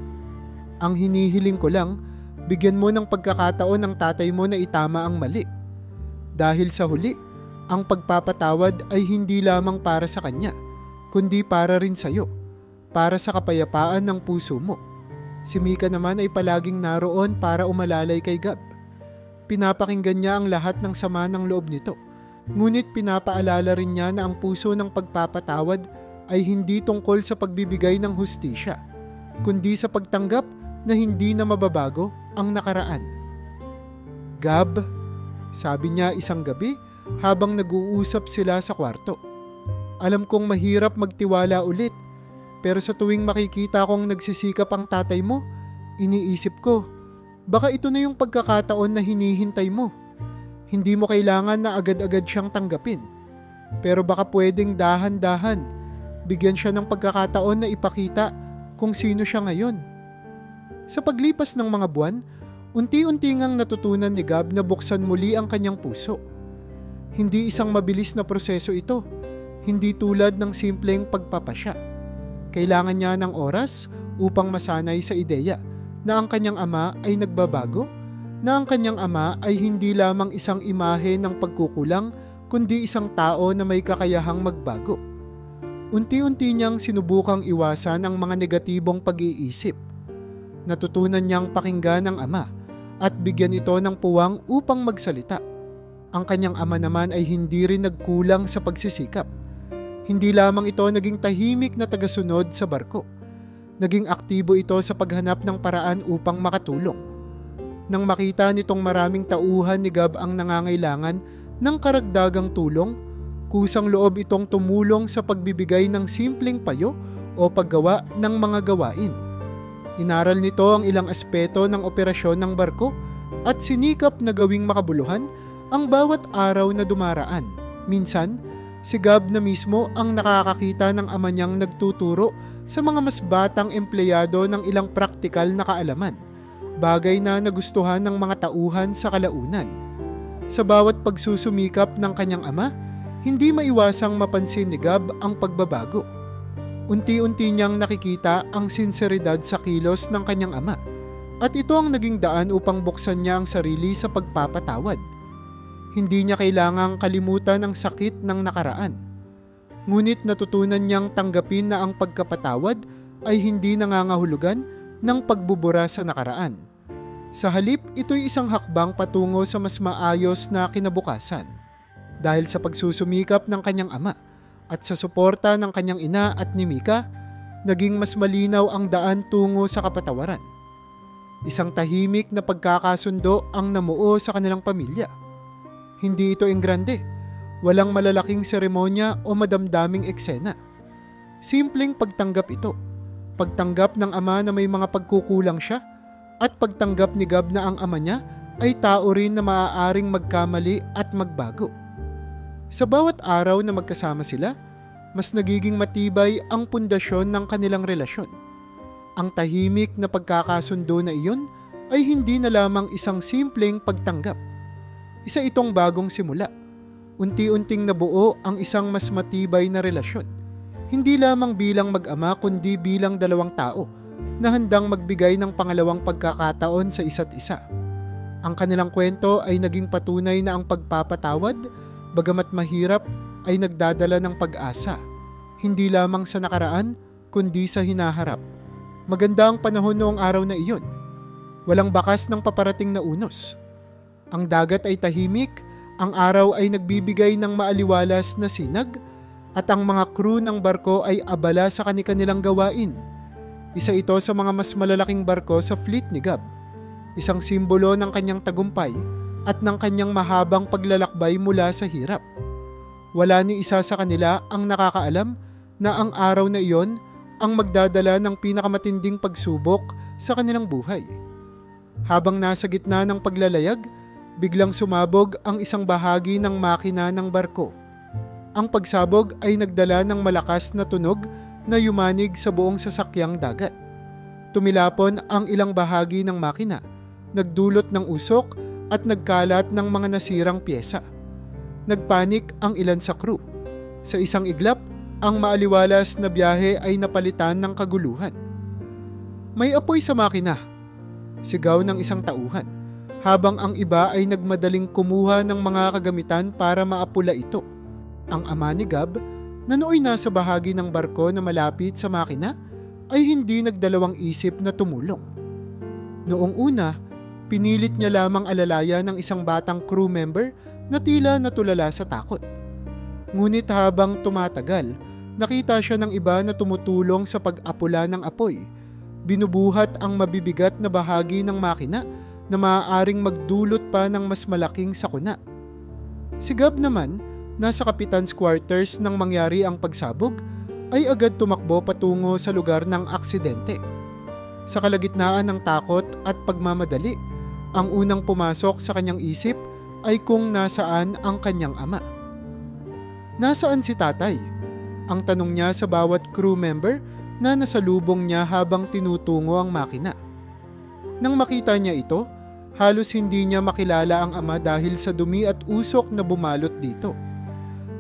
Speaker 1: Ang hinihiling ko lang, bigyan mo ng pagkakataon ng tatay mo na itama ang mali. Dahil sa huli, ang pagpapatawad ay hindi lamang para sa kanya, kundi para rin sa iyo, para sa kapayapaan ng puso mo." Si Mika naman ay palaging naroon para umalalay kay Gab. Pinapakinggan niya ang lahat ng sama ng loob nito, ngunit pinapaalala rin niya na ang puso ng pagpapatawad ay hindi tungkol sa pagbibigay ng hustisya, kundi sa pagtanggap na hindi na mababago ang nakaraan. "Gab," sabi niya isang gabi habang nag-uusap sila sa kwarto, "alam kong mahirap magtiwala ulit, pero sa tuwing makikita kong nagsisikap ang tatay mo, iniisip ko, baka ito na yung pagkakataon na hinihintay mo. Hindi mo kailangan na agad-agad siyang tanggapin, pero baka pwedeng dahan-dahan, bigyan siya ng pagkakataon na ipakita kung sino siya ngayon." Sa paglipas ng mga buwan, unti-unti ngang natutunan ni Gab na buksan muli ang kanyang puso. Hindi isang mabilis na proseso ito, hindi tulad ng simpleng pagpapasya. Kailangan niya ng oras upang masanay sa ideya na ang kanyang ama ay nagbabago, na ang kanyang ama ay hindi lamang isang imahe ng pagkukulang, kundi isang tao na may kakayahang magbago. Unti-unti niyang sinubukang iwasan ang mga negatibong pag-iisip. Natutunan niyang pakinggan ang ama at bigyan ito ng puwang upang magsalita. Ang kanyang ama naman ay hindi rin nagkulang sa pagsisikap. Hindi lamang ito naging tahimik na tagasunod sa barko. Naging aktibo ito sa paghanap ng paraan upang makatulong. Nang makita nitong maraming tauhan ni Gab ang nangangailangan ng karagdagang tulong, kusang loob itong tumulong sa pagbibigay ng simpleng payo o paggawa ng mga gawain. Inaral nito ang ilang aspeto ng operasyon ng barko at sinikap na gawing makabuluhan ang bawat araw na dumaraan. Minsan, si Gab na mismo ang nakakakita ng ama niyang nagtuturo sa mga mas batang empleyado ng ilang praktikal na kaalaman, bagay na nagustuhan ng mga tauhan sa kalaunan. Sa bawat pagsusumikap ng kanyang ama, hindi maiwasang mapansin ni Gab ang pagbabago. Unti-unti niyang nakikita ang sinseridad sa kilos ng kanyang ama at ito ang naging daan upang buksan niya ang sarili sa pagpapatawad. Hindi niya kailangang kalimutan ang sakit ng nakaraan. Ngunit natutunan niyang tanggapin na ang pagkapatawad ay hindi nangangahulugan ng pagbubura sa nakaraan. Sa halip, ito'y isang hakbang patungo sa mas maayos na kinabukasan. Dahil sa pagsusumikap ng kanyang ama at sa suporta ng kanyang ina at ni Mika, naging mas malinaw ang daan tungo sa kapatawaran. Isang tahimik na pagkakasundo ang namuo sa kanilang pamilya. Hindi ito enggrande, walang malalaking seremonya o madamdaming eksena. Simpleng pagtanggap ito, pagtanggap ng ama na may mga pagkukulang siya at pagtanggap ni Gab na ang ama niya ay tao rin na maaaring magkamali at magbago. Sa bawat araw na magkasama sila, mas nagiging matibay ang pundasyon ng kanilang relasyon. Ang tahimik na pagkakasundo na iyon ay hindi na lamang isang simpleng pagtanggap. Isa itong bagong simula. Unti-unting nabuo ang isang mas matibay na relasyon. Hindi lamang bilang mag-ama kundi bilang dalawang tao na handang magbigay ng pangalawang pagkakataon sa isa't isa. Ang kanilang kwento ay naging patunay na ang pagpapatawad, bagamat mahirap, ay nagdadala ng pag-asa. Hindi lamang sa nakaraan, kundi sa hinaharap. Maganda ang panahon noong araw na iyon. Walang bakas ng paparating na unos. Ang dagat ay tahimik, ang araw ay nagbibigay ng maaliwalas na sinag, at ang mga crew ng barko ay abala sa kanilang gawain. Isa ito sa mga mas malalaking barko sa fleet ni Gab. Isang simbolo ng kanyang tagumpay at ng kanyang mahabang paglalakbay mula sa hirap. Wala ni isa sa kanila ang nakakaalam na ang araw na iyon ang magdadala ng pinakamatinding pagsubok sa kanilang buhay. Habang nasa gitna ng paglalayag, biglang sumabog ang isang bahagi ng makina ng barko. Ang pagsabog ay nagdala ng malakas na tunog na yumanig sa buong sasakyang dagat. Tumilapon ang ilang bahagi ng makina, nagdulot ng usok at nagkalat ng mga nasirang pyesa. Nagpanik ang ilan sa crew. Sa isang iglap, ang maaliwalas na biyahe ay napalitan ng kaguluhan. May apoy sa makina, sigaw ng isang tauhan, habang ang iba ay nagmadaling kumuha ng mga kagamitan para maapula ito. Ang ama ni Gab, na nooy nasa bahagi ng barko na malapit sa makina, ay hindi nagdalawang isip na tumulong. Noong una, pinilit niya lamang alalaya ng isang batang crew member na tila natulala sa takot. Ngunit habang tumatagal, nakita siya ng iba na tumutulong sa pag-apula ng apoy. Binubuhat ang mabibigat na bahagi ng makina na maaaring magdulot pa ng mas malaking sakuna. Si Gab naman, nasa Kapitan's Quarters nang mangyari ang pagsabog, ay agad tumakbo patungo sa lugar ng aksidente. Sa kalagitnaan ng takot at pagmamadali, ang unang pumasok sa kanyang isip ay kung nasaan ang kanyang ama. Nasaan si tatay? Ang tanong niya sa bawat crew member na nasalubong niya habang tinutungo ang makina. Nang makita niya ito, halos hindi niya makilala ang ama dahil sa dumi at usok na bumalot dito.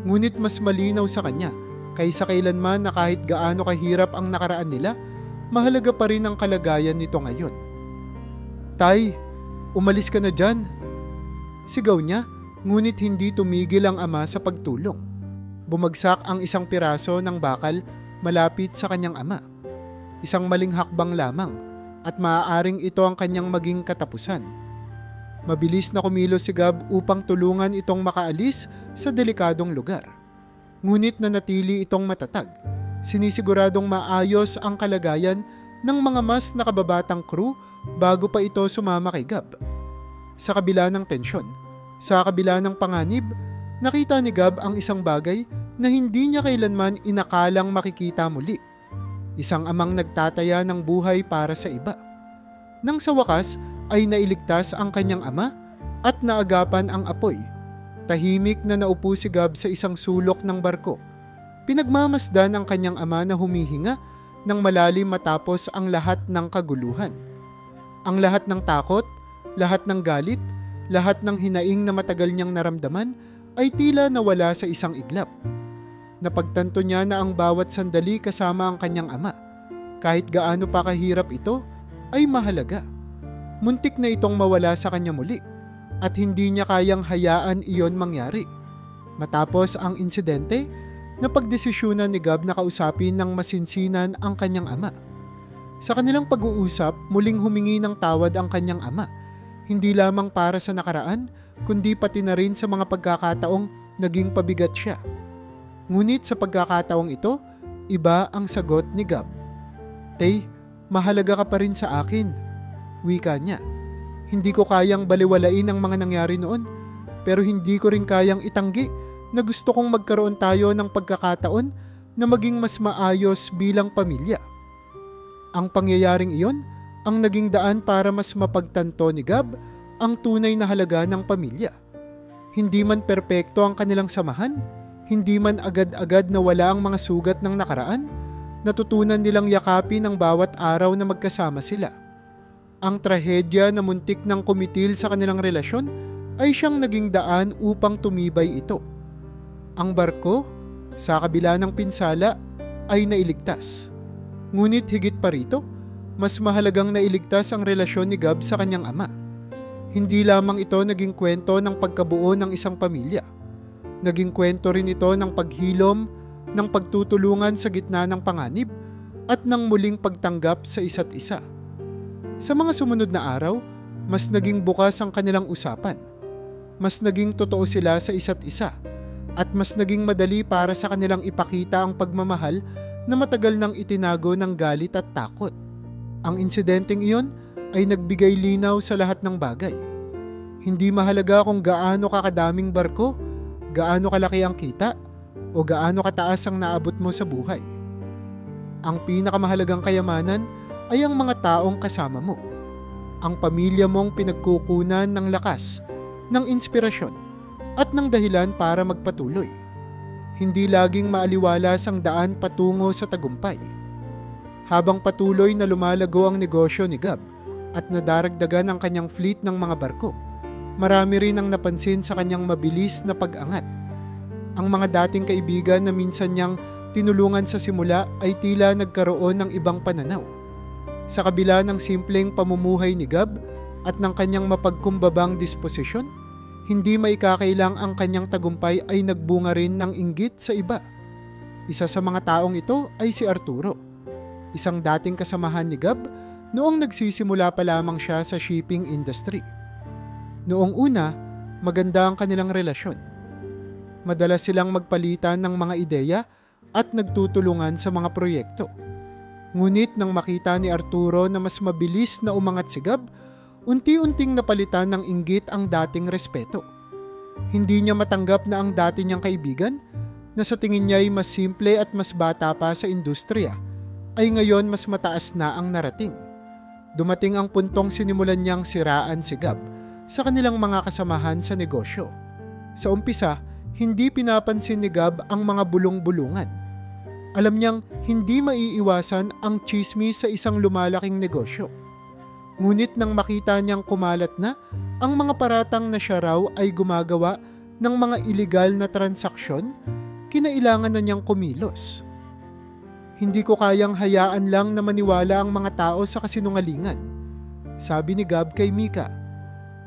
Speaker 1: Ngunit mas malinaw sa kanya kaysa kailanman na kahit gaano kahirap ang nakaraan nila, mahalaga pa rin ang kalagayan nito ngayon. Tay, umalis ka na dyan. Sigaw niya, ngunit hindi tumigil ang ama sa pagtulong. Bumagsak ang isang piraso ng bakal malapit sa kanyang ama. Isang maling hakbang lamang at maaaring ito ang kanyang maging katapusan. Mabilis na kumilos si Gab upang tulungan itong makaalis sa delikadong lugar. Ngunit nanatili itong matatag. Sinisiguradong maayos ang kalagayan ng mga mas nakababatang crew bago pa ito sumama kay Gab. Sa kabila ng tensyon, sa kabila ng panganib, Nakita ni Gab ang isang bagay na hindi niya kailanman inakalang makikita muli. Isang amang nagtataya ng buhay para sa iba. Nang sa wakas ay nailigtas ang kanyang ama at naagapan ang apoy. Tahimik na naupo si Gab sa isang sulok ng barko. Pinagmamasdan ang kanyang ama na humihinga ng malalim matapos ang lahat ng kaguluhan. Ang lahat ng takot, lahat ng galit, lahat ng hinaing na matagal niyang naramdaman ay tila nawala sa isang iglap. Napagtanto niya na ang bawat sandali kasama ang kanyang ama, kahit gaano pa kahirap ito, ay mahalaga. Muntik na itong mawala sa kanya muli at hindi niya kayang hayaan iyon mangyari. Matapos ang insidente, napagdesisyunan ni Gab na kausapin ng masinsinan ang kanyang ama. Sa kanilang pag-uusap, muling humingi ng tawad ang kanyang ama, hindi lamang para sa nakaraan, kundi pati na rin sa mga pagkakataong naging pabigat siya. Ngunit sa pagkakataong ito, iba ang sagot ni Gab. "Tay, mahalaga ka pa rin sa akin," wika niya. "Hindi ko kayang baliwalain ang mga nangyari noon, pero hindi ko rin kayang itanggi na gusto kong magkaroon tayo ng pagkakataon na maging mas maayos bilang pamilya." Ang pangyayaring iyon ang naging daan para mas mapagtanto ni Gab ang tunay na halaga ng pamilya. Hindi man perpekto ang kanilang samahan, hindi man agad-agad nawala ang mga sugat ng nakaraan, natutunan nilang yakapin ang bawat araw na magkasama sila. Ang trahedya na muntik ng kumitil sa kanilang relasyon ay siyang naging daan upang tumibay ito. Ang barko, sa kabila ng pinsala, ay nailigtas. Ngunit higit pa rito, mas mahalagang nailigtas ang relasyon ni Gab sa kanyang ama. Hindi lamang ito naging kwento ng pagkabuo ng isang pamilya. Naging kwento rin ito ng paghilom, ng pagtutulungan sa gitna ng panganib, at ng muling pagtanggap sa isa't isa. Sa mga sumunod na araw, mas naging bukas ang kanilang usapan. Mas naging totoo sila sa isa't isa, at mas naging madali para sa kanilang ipakita ang pagmamahal na matagal nang itinago ng galit at takot. Ang insidenteng iyon ay nagbigay linaw sa lahat ng bagay. Hindi mahalaga kung gaano kakadaming barko, gaano kalaki ang kita, o gaano kataas ang naabot mo sa buhay. Ang pinakamahalagang kayamanan ay ang mga taong kasama mo. Ang pamilya mong pinagkukunan ng lakas, ng inspirasyon, at ng dahilan para magpatuloy. Hindi laging maaliwalas ang daan patungo sa tagumpay. Habang patuloy na lumalago ang negosyo ni Gab at nadaragdagan ang kanyang fleet ng mga barko, marami rin ang napansin sa kanyang mabilis na pag-angat. Ang mga dating kaibigan na minsan niyang tinulungan sa simula ay tila nagkaroon ng ibang pananaw. Sa kabila ng simpleng pamumuhay ni Gab at ng kanyang mapagkumbabang disposisyon, hindi maikakailang ang kanyang tagumpay ay nagbunga rin ng inggit sa iba. Isa sa mga taong ito ay si Arturo, isang dating kasamahan ni Gab noong nagsisimula pa lamang siya sa shipping industry. Noong una, maganda ang kanilang relasyon. Madalas silang magpalitan ng mga ideya at nagtutulungan sa mga proyekto. Ngunit nang makita ni Arturo na mas mabilis na umangat si Gab, unti-unting napalitan ng inggit ang dating respeto. Hindi niya matanggap na ang dati niyang kaibigan, na sa tingin niya ay mas simple at mas bata pa sa industriya, ay ngayon mas mataas na ang narating. Dumating ang puntong sinimulan niyang siraan si Gab sa kanilang mga kasamahan sa negosyo. Sa umpisa, hindi pinapansin ni Gab ang mga bulong-bulungan. Alam niyang hindi maiiwasan ang chismis sa isang lumalaking negosyo. Ngunit nang makita niyang kumalat na ang mga paratang na siya raw ay gumagawa ng mga iligal na transaksyon, kinailangan na niyang kumilos. "Hindi ko kayang hayaan lang na maniwala ang mga tao sa kasinungalingan," sabi ni Gab kay Mika.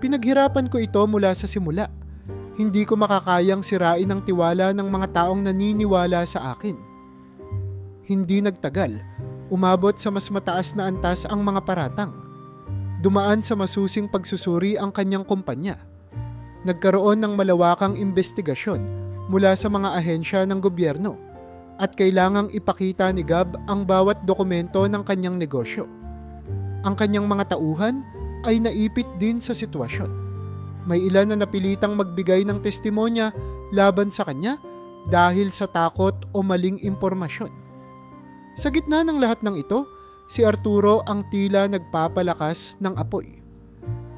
Speaker 1: "Pinaghirapan ko ito mula sa simula. Hindi ko makakayang sirain ang tiwala ng mga taong naniniwala sa akin." Hindi nagtagal, umabot sa mas mataas na antas ang mga paratang. Dumaan sa masusing pagsusuri ang kanyang kumpanya. Nagkaroon ng malawakang investigasyon mula sa mga ahensya ng gobyerno at kailangang ipakita ni Gab ang bawat dokumento ng kanyang negosyo. Ang kanyang mga tauhan ay naipit din sa sitwasyon. May ilan na napilitang magbigay ng testimonya laban sa kanya dahil sa takot o maling impormasyon. Sa gitna ng lahat ng ito, si Arturo ang tila nagpapalakas ng apoy.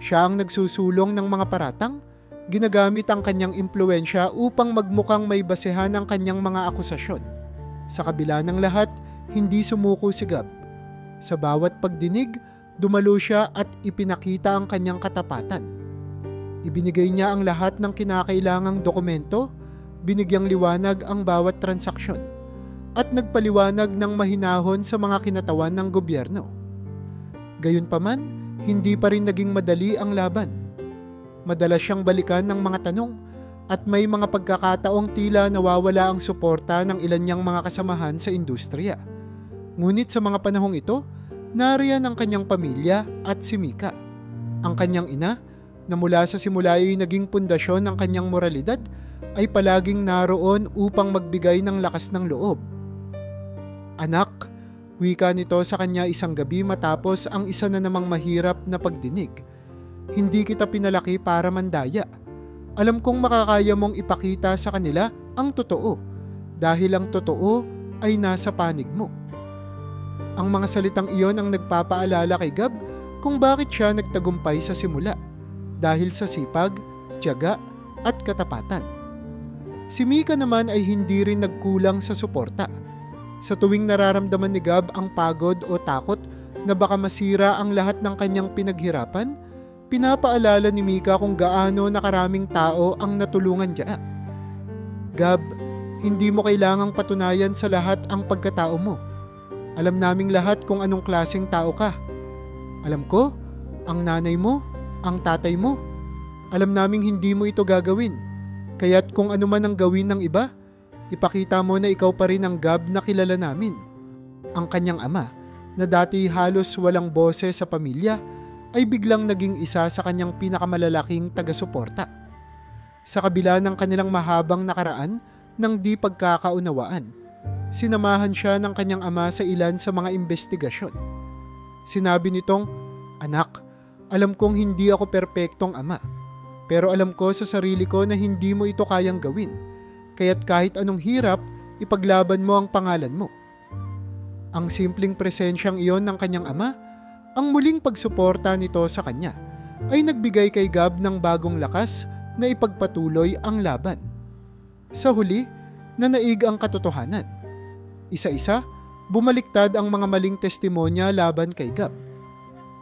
Speaker 1: Siya ang nagsusulong ng mga paratang, ginagamit ang kanyang impluensya upang magmukhang may basehan ang kanyang mga akusasyon. Sa kabila ng lahat, hindi sumuko si Gab. Sa bawat pagdinig, dumalo siya at ipinakita ang kanyang katapatan. Ibinigay niya ang lahat ng kinakailangang dokumento, binigyang liwanag ang bawat transaksyon, at nagpaliwanag ng mahinahon sa mga kinatawan ng gobyerno. Gayunpaman, hindi pa rin naging madali ang laban. Madalas siyang balikan ng mga tanong at may mga pagkakataong tila nawawala ang suporta ng ilan niyang mga kasamahan sa industriya. Ngunit sa mga panahong ito, nariyan ang kanyang pamilya at si Mika, ang kanyang ina, na mula sa simula ay naging pundasyon ng kanyang moralidad, ay palaging naroon upang magbigay ng lakas ng loob. "Anak," wika nito sa kanya isang gabi matapos ang isa na namang mahirap na pagdinig, "hindi kita pinalaki para mandaya. Alam kong makakaya mong ipakita sa kanila ang totoo, dahil ang totoo ay nasa panig mo." Ang mga salitang iyon ang nagpapaalala kay Gab kung bakit siya nagtagumpay sa simula, dahil sa sipag, tiyaga at katapatan. Si Mika naman ay hindi rin nagkulang sa suporta. Sa tuwing nararamdaman ni Gab ang pagod o takot na baka masira ang lahat ng kanyang pinaghirapan, pinapaalala ni Mika kung gaano nakaraming tao ang natulungan niya. "Gab, hindi mo kailangang patunayan sa lahat ang pagkatao mo. Alam naming lahat kung anong klaseng tao ka. Alam ko, ang nanay mo, ang tatay mo. Alam naming hindi mo ito gagawin. Kaya't kung ano man ang gawin ng iba, ipakita mo na ikaw pa rin ang Gab na kilala namin." Ang kanyang ama, na dati halos walang boses sa pamilya, ay biglang naging isa sa kanyang pinakamalalaking taga-suporta. Sa kabila ng kanilang mahabang nakaraan ng di pagkakaunawaan, sinamahan siya ng kanyang ama sa ilan sa mga investigasyon. Sinabi nitong, "Anak, alam kong hindi ako perpektong ama, pero alam ko sa sarili ko na hindi mo ito kayang gawin, kaya't kahit anong hirap, ipaglaban mo ang pangalan mo." Ang simpleng presensyang iyon ng kanyang ama, ang muling pagsuporta nito sa kanya, ay nagbigay kay Gab ng bagong lakas na ipagpatuloy ang laban. Sa huli, nanaig ang katotohanan. Isa-isa, bumaliktad ang mga maling testimonya laban kay Gab.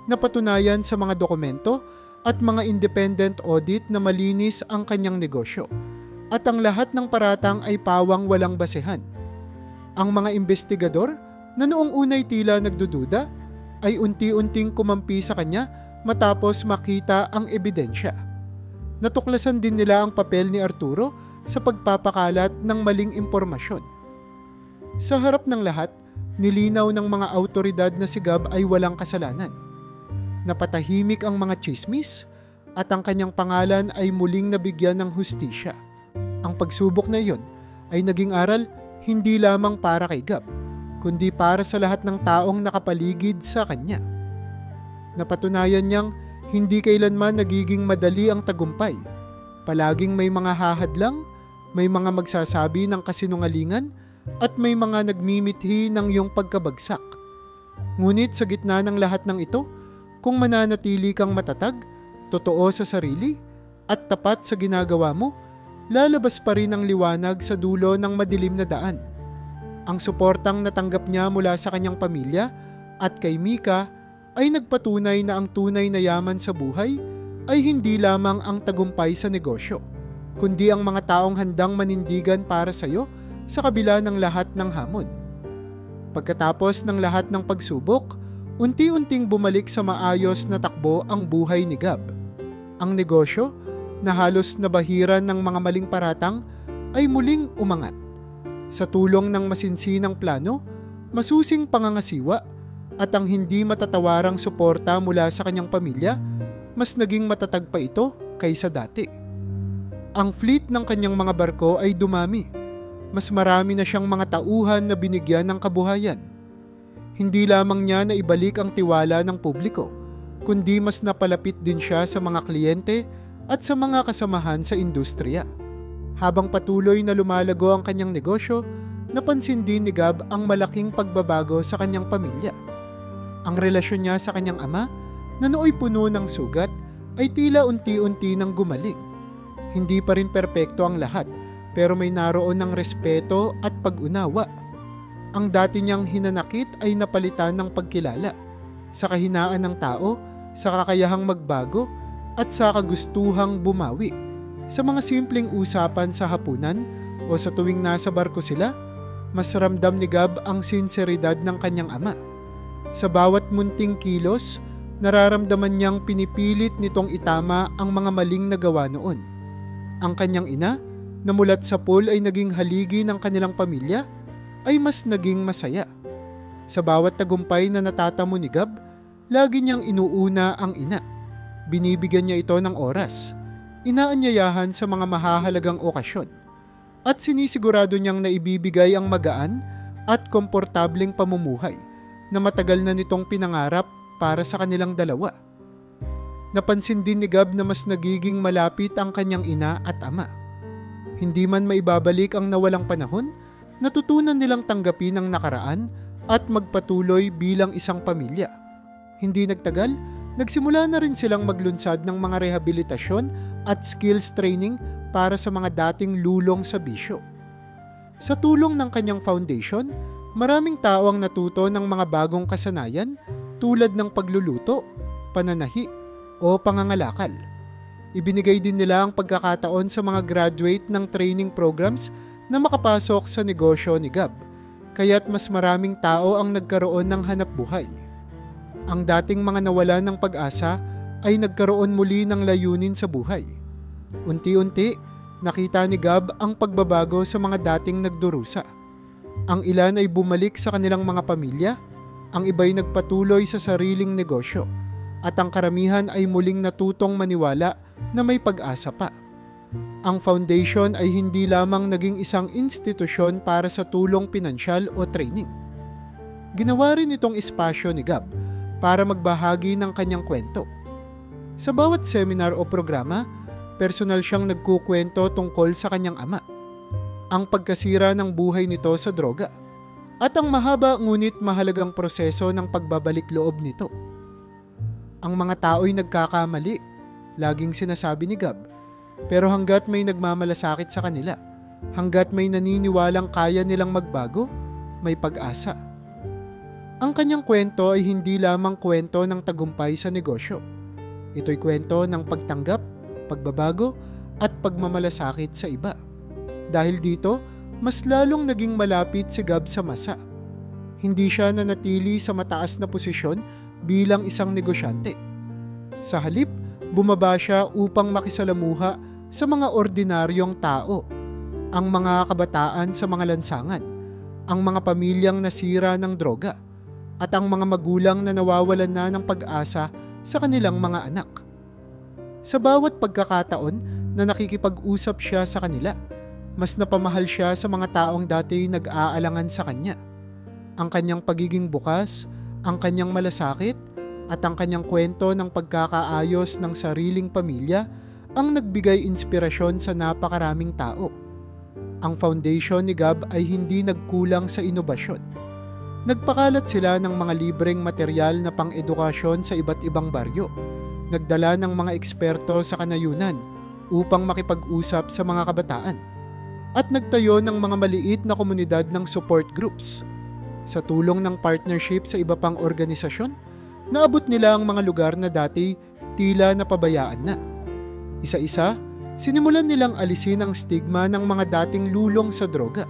Speaker 1: Napatunayan sa mga dokumento at mga independent audit na malinis ang kanyang negosyo, at ang lahat ng paratang ay pawang walang basehan. Ang mga investigador na noong unay tila nagdududa ay unti-unting kumampi sa kanya matapos makita ang ebidensya. Natuklasan din nila ang papel ni Arturo sa pagpapakalat ng maling impormasyon. Sa harap ng lahat, nilinaw ng mga autoridad na si Gab ay walang kasalanan. Napatahimik ang mga tsismis at ang kanyang pangalan ay muling nabigyan ng hustisya. Ang pagsubok na iyon ay naging aral hindi lamang para kay Gab, kundi para sa lahat ng taong nakapaligid sa kanya. Napatunayan niyang hindi kailanman nagiging madali ang tagumpay. Palaging may mga hahadlang, may mga magsasabi ng kasinungalingan, at may mga nagmimithi ng iyong pagkabagsak. Ngunit sa gitna ng lahat ng ito, kung mananatili kang matatag, totoo sa sarili, at tapat sa ginagawa mo, lalabas pa rin ang liwanag sa dulo ng madilim na daan. Ang suportang natanggap niya mula sa kanyang pamilya at kay Mika ay nagpatunay na ang tunay na yaman sa buhay ay hindi lamang ang tagumpay sa negosyo, kundi ang mga taong handang manindigan para sa iyo sa kabila ng lahat ng hamon. Pagkatapos ng lahat ng pagsubok, unti-unting bumalik sa maayos na takbo ang buhay ni Gab. Ang negosyo, na halos nabahiran ng mga maling paratang, ay muling umangat. Sa tulong ng masinsinang plano, masusing pangangasiwa, at ang hindi matatawarang suporta mula sa kanyang pamilya, mas naging matatag pa ito kaysa dati. Ang fleet ng kanyang mga barko ay dumami. Mas marami na siyang mga tauhan na binigyan ng kabuhayan. Hindi lamang niya na ibalik ang tiwala ng publiko, kundi mas napalapit din siya sa mga kliyente at sa mga kasamahan sa industriya. Habang patuloy na lumalago ang kanyang negosyo, napansin din ni Gab ang malaking pagbabago sa kanyang pamilya. Ang relasyon niya sa kanyang ama, na nooy puno ng sugat, ay tila unti-unti nang gumaling. Hindi pa rin perpekto ang lahat, pero may naroon ng respeto at pag-unawa. Ang dati niyang hinanakit ay napalitan ng pagkilala sa kahinaan ng tao, sa kakayahang magbago, at sa kagustuhang bumawi. Sa mga simpleng usapan sa hapunan o sa tuwing nasa barko sila, mas ramdam ni Gab ang sinseridad ng kanyang ama. Sa bawat munting kilos, nararamdaman niyang pinipilit nitong itama ang mga maling nagawa noon. Ang kanyang ina, na mulat sa pool ay naging haligi ng kanilang pamilya, ay mas naging masaya. Sa bawat tagumpay na natatamo ni Gab, lagi niyang inuuna ang ina. Binibigyan niya ito ng oras, inaanyayahan sa mga mahahalagang okasyon, at sinisigurado niyang naibibigay ang magaan at komportableng pamumuhay na matagal na nitong pinangarap para sa kanilang dalawa. Napansin din ni Gab na mas nagiging malapit ang kanyang ina at ama. Hindi man maibabalik ang nawalang panahon, natutunan nilang tanggapin ang nakaraan at magpatuloy bilang isang pamilya. Hindi nagtagal, nagsimula na rin silang maglunsad ng mga rehabilitasyon at skills training para sa mga dating lulong sa bisyo. Sa tulong ng kanyang foundation, maraming tao ang natuto ng mga bagong kasanayan tulad ng pagluluto, pananahi, o pangangalakal. Ibinigay din nila ang pagkakataon sa mga graduate ng training programs na makapasok sa negosyo ni Gab, kaya't mas maraming tao ang nagkaroon ng hanapbuhay. Ang dating mga nawalan ng pag-asa ay nagkaroon muli ng layunin sa buhay. Unti-unti, nakita ni Gab ang pagbabago sa mga dating nagdurusa. Ang ilan ay bumalik sa kanilang mga pamilya, ang iba'y nagpatuloy sa sariling negosyo, at ang karamihan ay muling natutong maniwala na may pag-asa pa. Ang foundation ay hindi lamang naging isang institusyon para sa tulong pinansyal o training. Ginawa rin itong espasyo ni Gab para magbahagi ng kanyang kwento. Sa bawat seminar o programa, personal siyang nagkukwento tungkol sa kanyang ama, ang pagkasira ng buhay nito sa droga, at ang mahaba ngunit mahalagang proseso ng pagbabalik loob nito. Ang mga tao'y nagkakamali, laging sinasabi ni Gab, pero hanggat may nagmamalasakit sa kanila, hanggat may naniniwalang kaya nilang magbago, may pag-asa. Ang kanyang kwento ay hindi lamang kwento ng tagumpay sa negosyo. Ito'y kwento ng pagtanggap, pagbabago, at pagmamalasakit sa iba. Dahil dito, mas lalong naging malapit si Gab sa masa. Hindi siya nanatili sa mataas na posisyon bilang isang negosyante. Sa halip, bumaba siya upang makisalamuha sa mga ordinaryong tao, ang mga kabataan sa mga lansangan, ang mga pamilyang nasira ng droga, at ang mga magulang na nawawalan na ng pag-asa sa kanilang mga anak. Sa bawat pagkakataon na nakikipag-usap siya sa kanila, mas napamahal siya sa mga taong dati nag-aalangan sa kanya. Ang kanyang pagiging bukas, ang kanyang malasakit, at ang kanyang kwento ng pagkakaayos ng sariling pamilya ang nagbigay inspirasyon sa napakaraming tao. Ang foundation ni Gab ay hindi nagkulang sa inobasyon. Nagpakalat sila ng mga libreng material na pang-edukasyon sa iba't ibang baryo. Nagdala ng mga eksperto sa kanayunan upang makipag-usap sa mga kabataan. At nagtayo ng mga maliit na komunidad ng support groups. Sa tulong ng partnership sa iba pang organisasyon, naabot nila ang mga lugar na dati tila napabayaan na. Isa-isa, sinimulan nilang alisin ang stigma ng mga dating lulong sa droga.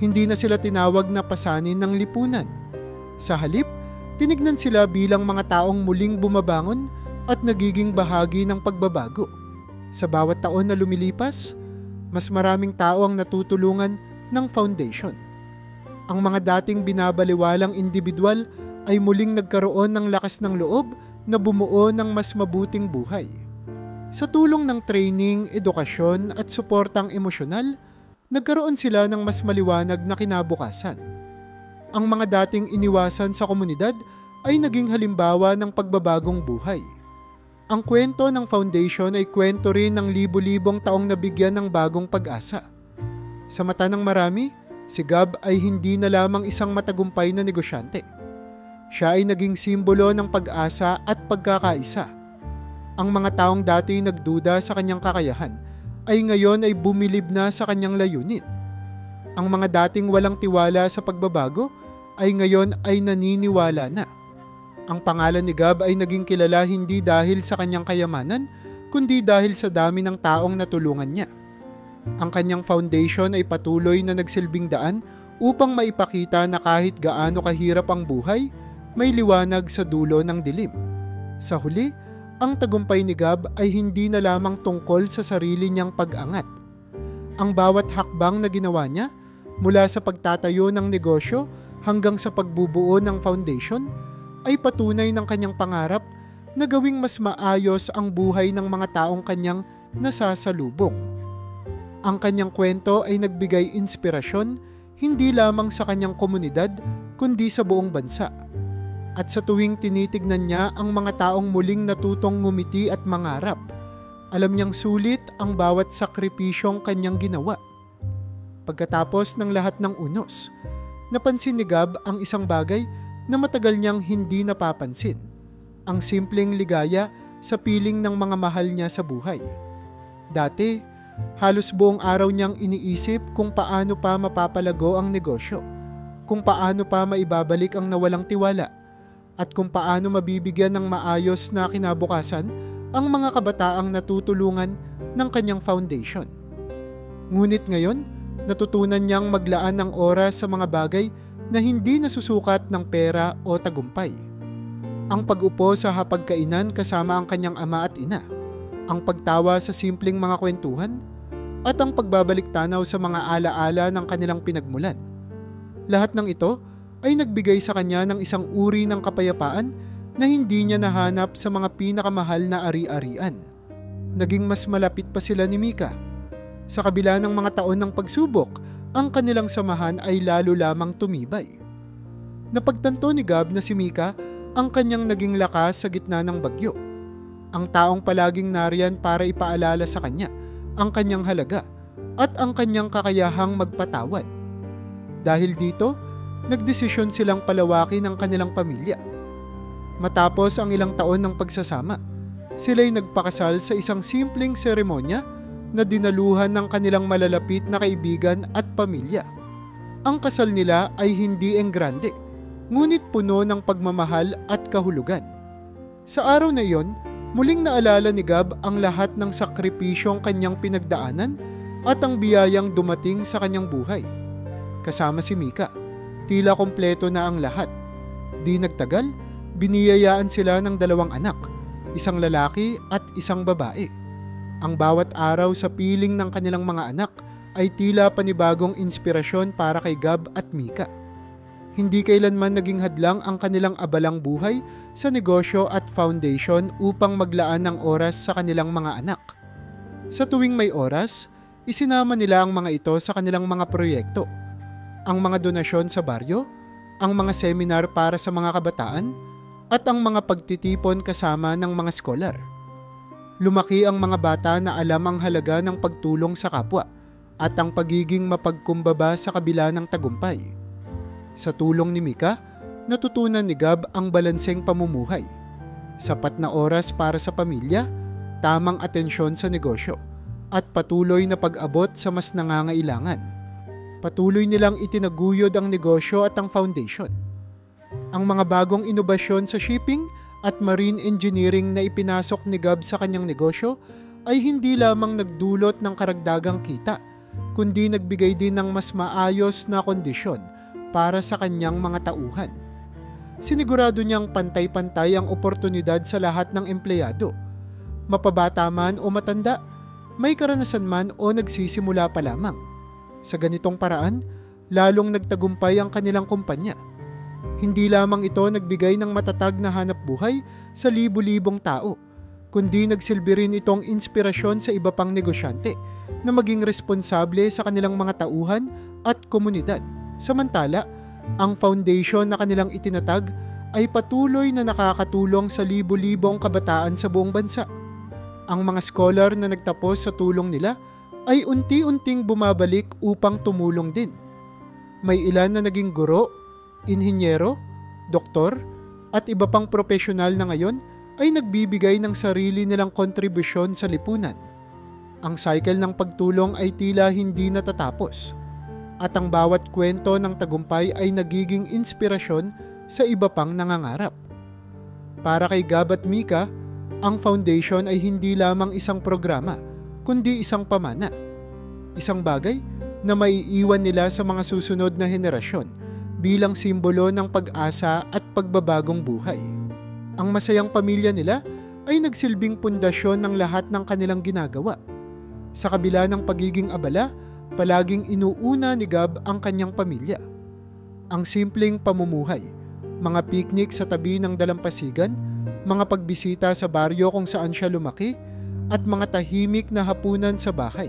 Speaker 1: Hindi na sila tinawag na pasanin ng lipunan. Sa halip, tinignan sila bilang mga taong muling bumabangon at nagiging bahagi ng pagbabago. Sa bawat taon na lumilipas, mas maraming tao ang natutulungan ng foundation. Ang mga dating binabaliwalang individual ay muling nagkaroon ng lakas ng loob na bumuo ng mas mabuting buhay. Sa tulong ng training, edukasyon at suportang emosyonal, nagkaroon sila ng mas maliwanag na kinabukasan. Ang mga dating iniwasan sa komunidad ay naging halimbawa ng pagbabagong buhay. Ang kwento ng foundation ay kwento rin ng libu-libong taong nabigyan ng bagong pag-asa. Sa mata ng marami, si Gab ay hindi na lamang isang matagumpay na negosyante. Siya ay naging simbolo ng pag-asa at pagkakaisa. Ang mga taong dati nagduda sa kanyang kakayahan ay ngayon ay bumilib na sa kanyang layunin. Ang mga dating walang tiwala sa pagbabago ay ngayon ay naniniwala na. Ang pangalan ni Gab ay naging kilala hindi dahil sa kanyang kayamanan, kundi dahil sa dami ng taong natulungan niya. Ang kanyang foundation ay patuloy na nagsilbing daan upang maipakita na kahit gaano kahirap ang buhay, may liwanag sa dulo ng dilim. Sa huli, ang tagumpay ni Gab ay hindi na lamang tungkol sa sarili niyang pag-angat. Ang bawat hakbang na ginawa niya, mula sa pagtatayo ng negosyo hanggang sa pagbubuo ng foundation, ay patunay ng kanyang pangarap na gawing mas maayos ang buhay ng mga taong kanyang nasasalubong. Ang kanyang kwento ay nagbigay inspirasyon hindi lamang sa kanyang komunidad kundi sa buong bansa. At sa tuwing tinitignan niya ang mga taong muling natutong ngumiti at mangarap, alam niyang sulit ang bawat sakripisyong kanyang ginawa. Pagkatapos ng lahat ng unos, napansin ni Gab ang isang bagay na matagal niyang hindi napapansin. Ang simpleng ligaya sa piling ng mga mahal niya sa buhay. Dati, halos buong araw niyang iniisip kung paano pa mapapalago ang negosyo, kung paano pa maibabalik ang nawalang tiwala, at kung paano mabibigyan ng maayos na kinabukasan ang mga kabataang natutulungan ng kanyang foundation. Ngunit ngayon, natutunan niyang maglaan ng oras sa mga bagay na hindi nasusukat ng pera o tagumpay. Ang pag-upo sa hapagkainan kasama ang kanyang ama at ina, ang pagtawa sa simpleng mga kwentuhan, at ang pagbabalik tanaw sa mga alaala ng kanilang pinagmulan. Lahat ng ito ay nagbigay sa kanya ng isang uri ng kapayapaan na hindi niya nahanap sa mga pinakamahal na ari-arian. Naging mas malapit pa sila ni Mika. Sa kabila ng mga taon ng pagsubok, ang kanilang samahan ay lalo lamang tumibay. Napagtanto ni Gab na si Mika ang kanyang naging lakas sa gitna ng bagyo. Ang taong palaging nariyan para ipaalala sa kanya ang kanyang halaga at ang kanyang kakayahang magpatawad. Dahil dito, nagdesisyon silang palawakin ang kanilang pamilya. Matapos ang ilang taon ng pagsasama, sila'y nagpakasal sa isang simpleng seremonya na dinaluhan ng kanilang malalapit na kaibigan at pamilya. Ang kasal nila ay hindi enggrande, ngunit puno ng pagmamahal at kahulugan. Sa araw na iyon, muling naalala ni Gab ang lahat ng sakripisyong kanyang pinagdaanan at ang biyayang dumating sa kanyang buhay. Kasama si Mika, tila kompleto na ang lahat. Di nagtagal, biniyayaan sila ng 2 anak, isang lalaki at isang babae. Ang bawat araw sa piling ng kanilang mga anak ay tila panibagong inspirasyon para kay Gab at Mika. Hindi kailanman naging hadlang ang kanilang abalang buhay sa negosyo at foundation upang maglaan ng oras sa kanilang mga anak. Sa tuwing may oras, isinama nila ang mga ito sa kanilang mga proyekto. Ang mga donasyon sa baryo, ang mga seminar para sa mga kabataan, at ang mga pagtitipon kasama ng mga scholar. Lumaki ang mga bata na alam ang halaga ng pagtulong sa kapwa at ang pagiging mapagkumbaba sa kabila ng tagumpay. Sa tulong ni Mika, natutunan ni Gab ang balanseng pamumuhay. Sapat na oras para sa pamilya, tamang atensyon sa negosyo, at patuloy na pag-abot sa mas nangangailangan. Patuloy nilang itinaguyod ang negosyo at ang foundation. Ang mga bagong inobasyon sa shipping at marine engineering na ipinasok ni Gab sa kanyang negosyo ay hindi lamang nagdulot ng karagdagang kita, kundi nagbigay din ng mas maayos na kondisyon para sa kanyang mga tauhan. Sinigurado niyang pantay-pantay ang oportunidad sa lahat ng empleyado. Mapabata man o matanda, may karanasan man o nagsisimula pa lamang. Sa ganitong paraan, lalong nagtagumpay ang kanilang kumpanya. Hindi lamang ito nagbigay ng matatag na hanap buhay sa libu-libong tao, kundi nagsilbi rin itong inspirasyon sa iba pang negosyante na maging responsable sa kanilang mga tauhan at komunidad. Samantala, ang foundation na kanilang itinatag ay patuloy na nakakatulong sa libo-libong kabataan sa buong bansa. Ang mga scholar na nagtapos sa tulong nila ay unti-unting bumabalik upang tumulong din. May ilan na naging guro, inhinyero, doktor, at iba pang profesional na ngayon ay nagbibigay ng sarili nilang kontribusyon sa lipunan. Ang cycle ng pagtulong ay tila hindi natatapos, at ang bawat kwento ng tagumpay ay nagiging inspirasyon sa iba pang nangangarap. Para kay Gab at Mika, ang foundation ay hindi lamang isang programa, kundi isang pamana. Isang bagay na maiiwan nila sa mga susunod na henerasyon bilang simbolo ng pag-asa at pagbabagong buhay. Ang masayang pamilya nila ay nagsilbing pundasyon ng lahat ng kanilang ginagawa. Sa kabila ng pagiging abala, palaging inuuna ni Gab ang kanyang pamilya. Ang simpleng pamumuhay, mga picnic sa tabi ng dalampasigan, mga pagbisita sa baryo kung saan siya lumaki, at mga tahimik na hapunan sa bahay,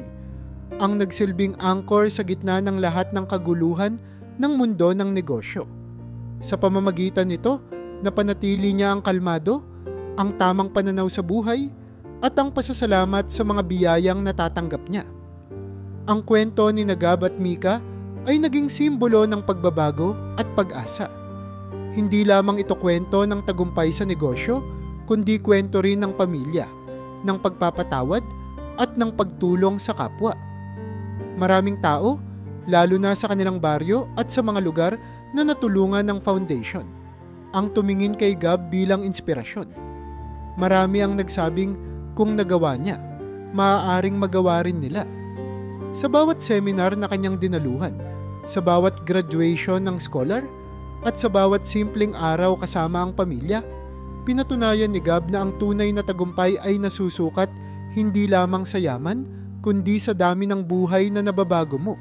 Speaker 1: ang nagsilbing anchor sa gitna ng lahat ng kaguluhan ng mundo ng negosyo. Sa pamamagitan nito, napanatili niya ang kalmado, ang tamang pananaw sa buhay, at ang pasasalamat sa mga biyayang natatanggap niya. Ang kwento ni Gab at Mika ay naging simbolo ng pagbabago at pag-asa. Hindi lamang ito kwento ng tagumpay sa negosyo, kundi kwento rin ng pamilya, ng pagpapatawad at ng pagtulong sa kapwa. Maraming tao, lalo na sa kanilang baryo at sa mga lugar na natulungan ng foundation, ang tumingin kay Gab bilang inspirasyon. Marami ang nagsabing kung nagawa niya, maaaring magawa rin nila. Sa bawat seminar na kanyang dinaluhan, sa bawat graduation ng scholar, at sa bawat simpleng araw kasama ang pamilya, pinatunayan ni Gab na ang tunay na tagumpay ay nasusukat hindi lamang sa yaman, kundi sa dami ng buhay na nababago mo.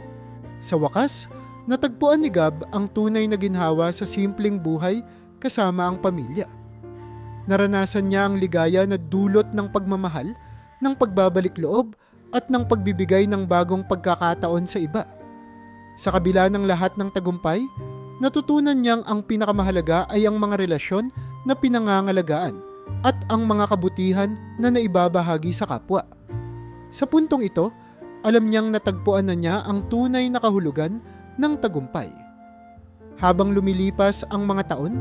Speaker 1: Sa wakas, natagpuan ni Gab ang tunay na ginhawa sa simpleng buhay kasama ang pamilya. Naranasan niya ang ligaya na dulot ng pagmamahal, ng pagbabalik loob, at ng pagbibigay ng bagong pagkakataon sa iba. Sa kabila ng lahat ng tagumpay, natutunan niyang ang pinakamahalaga ay ang mga relasyon na pinangangalagaan at ang mga kabutihan na naibabahagi sa kapwa. Sa puntong ito, alam niyang natagpuan na niya ang tunay na kahulugan ng tagumpay. Habang lumilipas ang mga taon,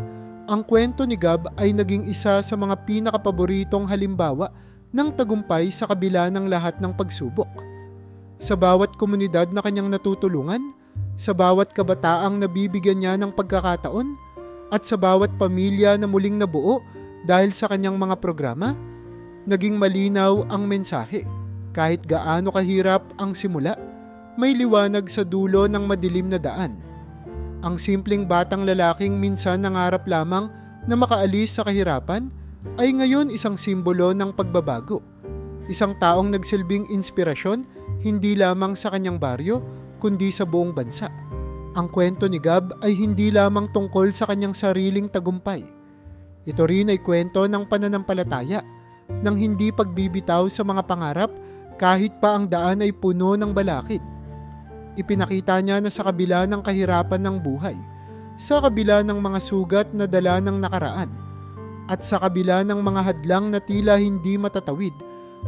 Speaker 1: ang kwento ni Gab ay naging isa sa mga pinakapaboritong halimbawa ng tagumpay sa kabila ng lahat ng pagsubok. Sa bawat komunidad na kanyang natutulungan, sa bawat kabataang nabibigyan niya ng pagkakataon, at sa bawat pamilya na muling nabuo dahil sa kanyang mga programa, naging malinaw ang mensahe. Kahit gaano kahirap ang simula, may liwanag sa dulo ng madilim na daan. Ang simpleng batang lalaking minsan nangarap lamang na makaalis sa kahirapan ay ngayon isang simbolo ng pagbabago. Isang taong nagsilbing inspirasyon hindi lamang sa kanyang baryo kundi sa buong bansa. Ang kwento ni Gab ay hindi lamang tungkol sa kanyang sariling tagumpay. Ito rin ay kwento ng pananampalataya, ng hindi pagbibitaw sa mga pangarap kahit pa ang daan ay puno ng balakid. Ipinakita niya na sa kabila ng kahirapan ng buhay, sa kabila ng mga sugat na dala ng nakaraan, at sa kabila ng mga hadlang na tila hindi matatawid,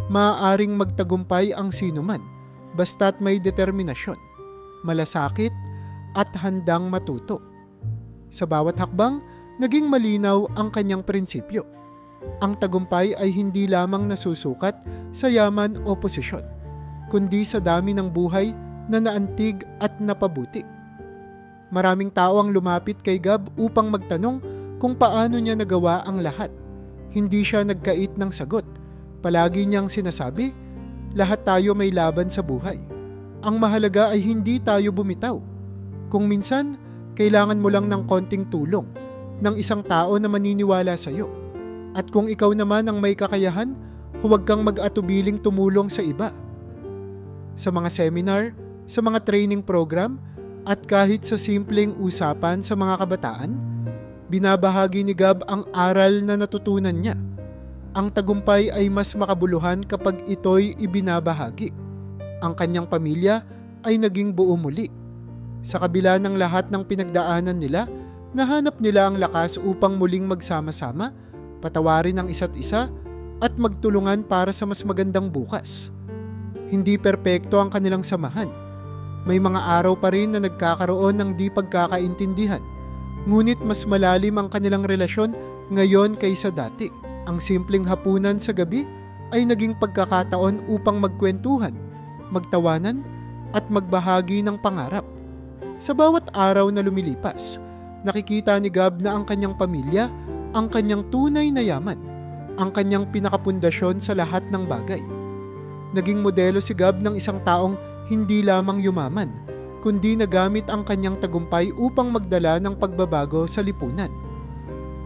Speaker 1: maaaring magtagumpay ang sinuman, basta't may determinasyon, malasakit, at handang matuto. Sa bawat hakbang, naging malinaw ang kanyang prinsipyo. Ang tagumpay ay hindi lamang nasusukat sa yaman o posisyon, kundi sa dami ng buhay na naantig at napabuti. Maraming tao ang lumapit kay Gab upang magtanong kung paano niya nagawa ang lahat. Hindi siya nagkait ng sagot. Palagi niyang sinasabi, lahat tayo may laban sa buhay. Ang mahalaga ay hindi tayo bumitaw. Kung minsan, kailangan mo lang ng konting tulong, ng isang tao na maniniwala sa iyo. At kung ikaw naman ang may kakayahan, huwag kang mag-atubiling tumulong sa iba. Sa mga seminar, sa mga training program, at kahit sa simpleng usapan sa mga kabataan, binabahagi ni Gab ang aral na natutunan niya. Ang tagumpay ay mas makabuluhan kapag ito'y ibinabahagi. Ang kanyang pamilya ay naging buo muli. Sa kabila ng lahat ng pinagdaanan nila, nahanap nila ang lakas upang muling magsama-sama, patawarin ang isa't isa, at magtulungan para sa mas magandang bukas. Hindi perpekto ang kanilang samahan. May mga araw pa rin na nagkakaroon ng di pagkakaintindihan, ngunit mas malalim ang kanilang relasyon ngayon kaysa dati. Ang simpleng hapunan sa gabi ay naging pagkakataon upang magkwentuhan, magtawanan, at magbahagi ng pangarap. Sa bawat araw na lumilipas, nakikita ni Gab na ang kanyang pamilya, ang kanyang tunay na yaman, ang kanyang pinakapundasyon sa lahat ng bagay. Naging modelo si Gab ng isang taong hindi lamang yumaman, kundi nagamit ang kanyang tagumpay upang magdala ng pagbabago sa lipunan.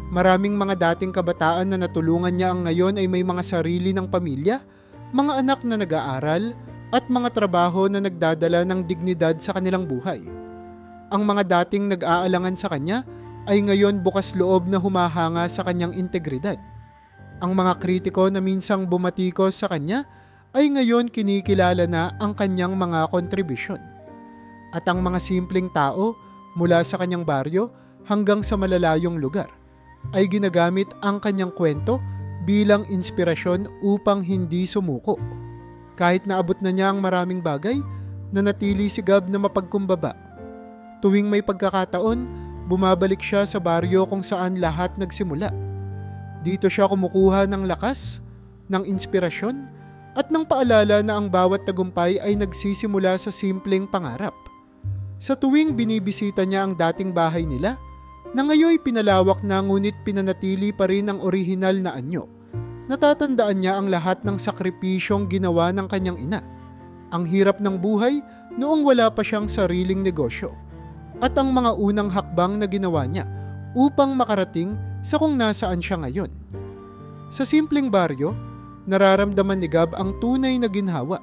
Speaker 1: Maraming mga dating kabataan na natulungan niya ang ngayon ay may mga sarili ng pamilya, mga anak na nag-aaral, at mga trabaho na nagdadala ng dignidad sa kanilang buhay. Ang mga dating nag-aalangan sa kanya ay ngayon bukas loob na humahanga sa kanyang integridad. Ang mga kritiko na minsang bumatikos sa kanya ay ngayon kinikilala na ang kanyang mga kontribusyon. At ang mga simpleng tao mula sa kanyang baryo hanggang sa malalayong lugar ay ginagamit ang kanyang kwento bilang inspirasyon upang hindi sumuko. Kahit naabot na niya ang maraming bagay, nanatili si Gab na mapagkumbaba. Tuwing may pagkakataon, bumabalik siya sa baryo kung saan lahat nagsimula. Dito siya kumukuha ng lakas, ng inspirasyon, at ng paalala na ang bawat tagumpay ay nagsisimula sa simpleng pangarap. Sa tuwing binibisita niya ang dating bahay nila, na ngayoy pinalawak na ngunit pinanatili pa rin ang orihinal na anyo, natatandaan niya ang lahat ng sakripisyong ginawa ng kanyang ina. Ang hirap ng buhay noong wala pa siyang sariling negosyo, at ang mga unang hakbang na ginawa niya upang makarating sa kung nasaan siya ngayon. Sa simpleng baryo, nararamdaman ni Gab ang tunay na ginhawa,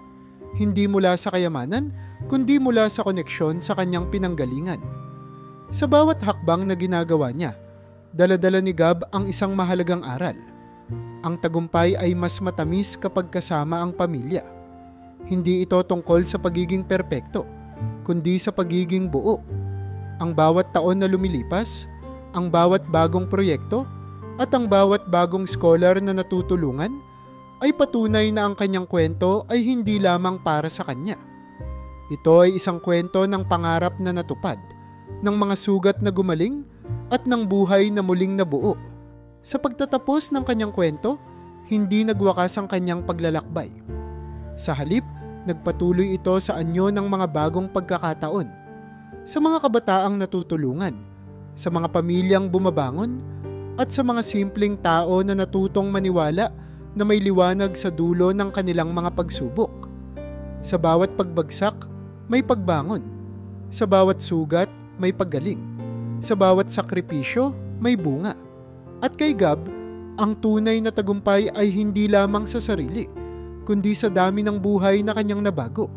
Speaker 1: hindi mula sa kayamanan, kundi mula sa koneksyon sa kanyang pinanggalingan. Sa bawat hakbang na ginagawa niya, dala-dala ni Gab ang isang mahalagang aral. Ang tagumpay ay mas matamis kapag kasama ang pamilya. Hindi ito tungkol sa pagiging perpekto, kundi sa pagiging buo. Ang bawat taon na lumilipas, ang bawat bagong proyekto, at ang bawat bagong scholar na natutulungan ay patunay na ang kanyang kwento ay hindi lamang para sa kanya. Ito ay isang kwento ng pangarap na natupad, ng mga sugat na gumaling, at ng buhay na muling nabuo. Sa pagtatapos ng kanyang kwento, hindi nagwakas ang kanyang paglalakbay. Sa halip, nagpatuloy ito sa anyo ng mga bagong pagkakataon, sa mga kabataang natutulungan, sa mga pamilyang bumabangon, at sa mga simpleng tao na natutong maniwala na may liwanag sa dulo ng kanilang mga pagsubok. Sa bawat pagbagsak, may pagbangon. Sa bawat sugat, may paggaling. Sa bawat sakripisyo, may bunga. At kay Gab, ang tunay na tagumpay ay hindi lamang sa sarili, kundi sa dami ng buhay na kanyang nabago.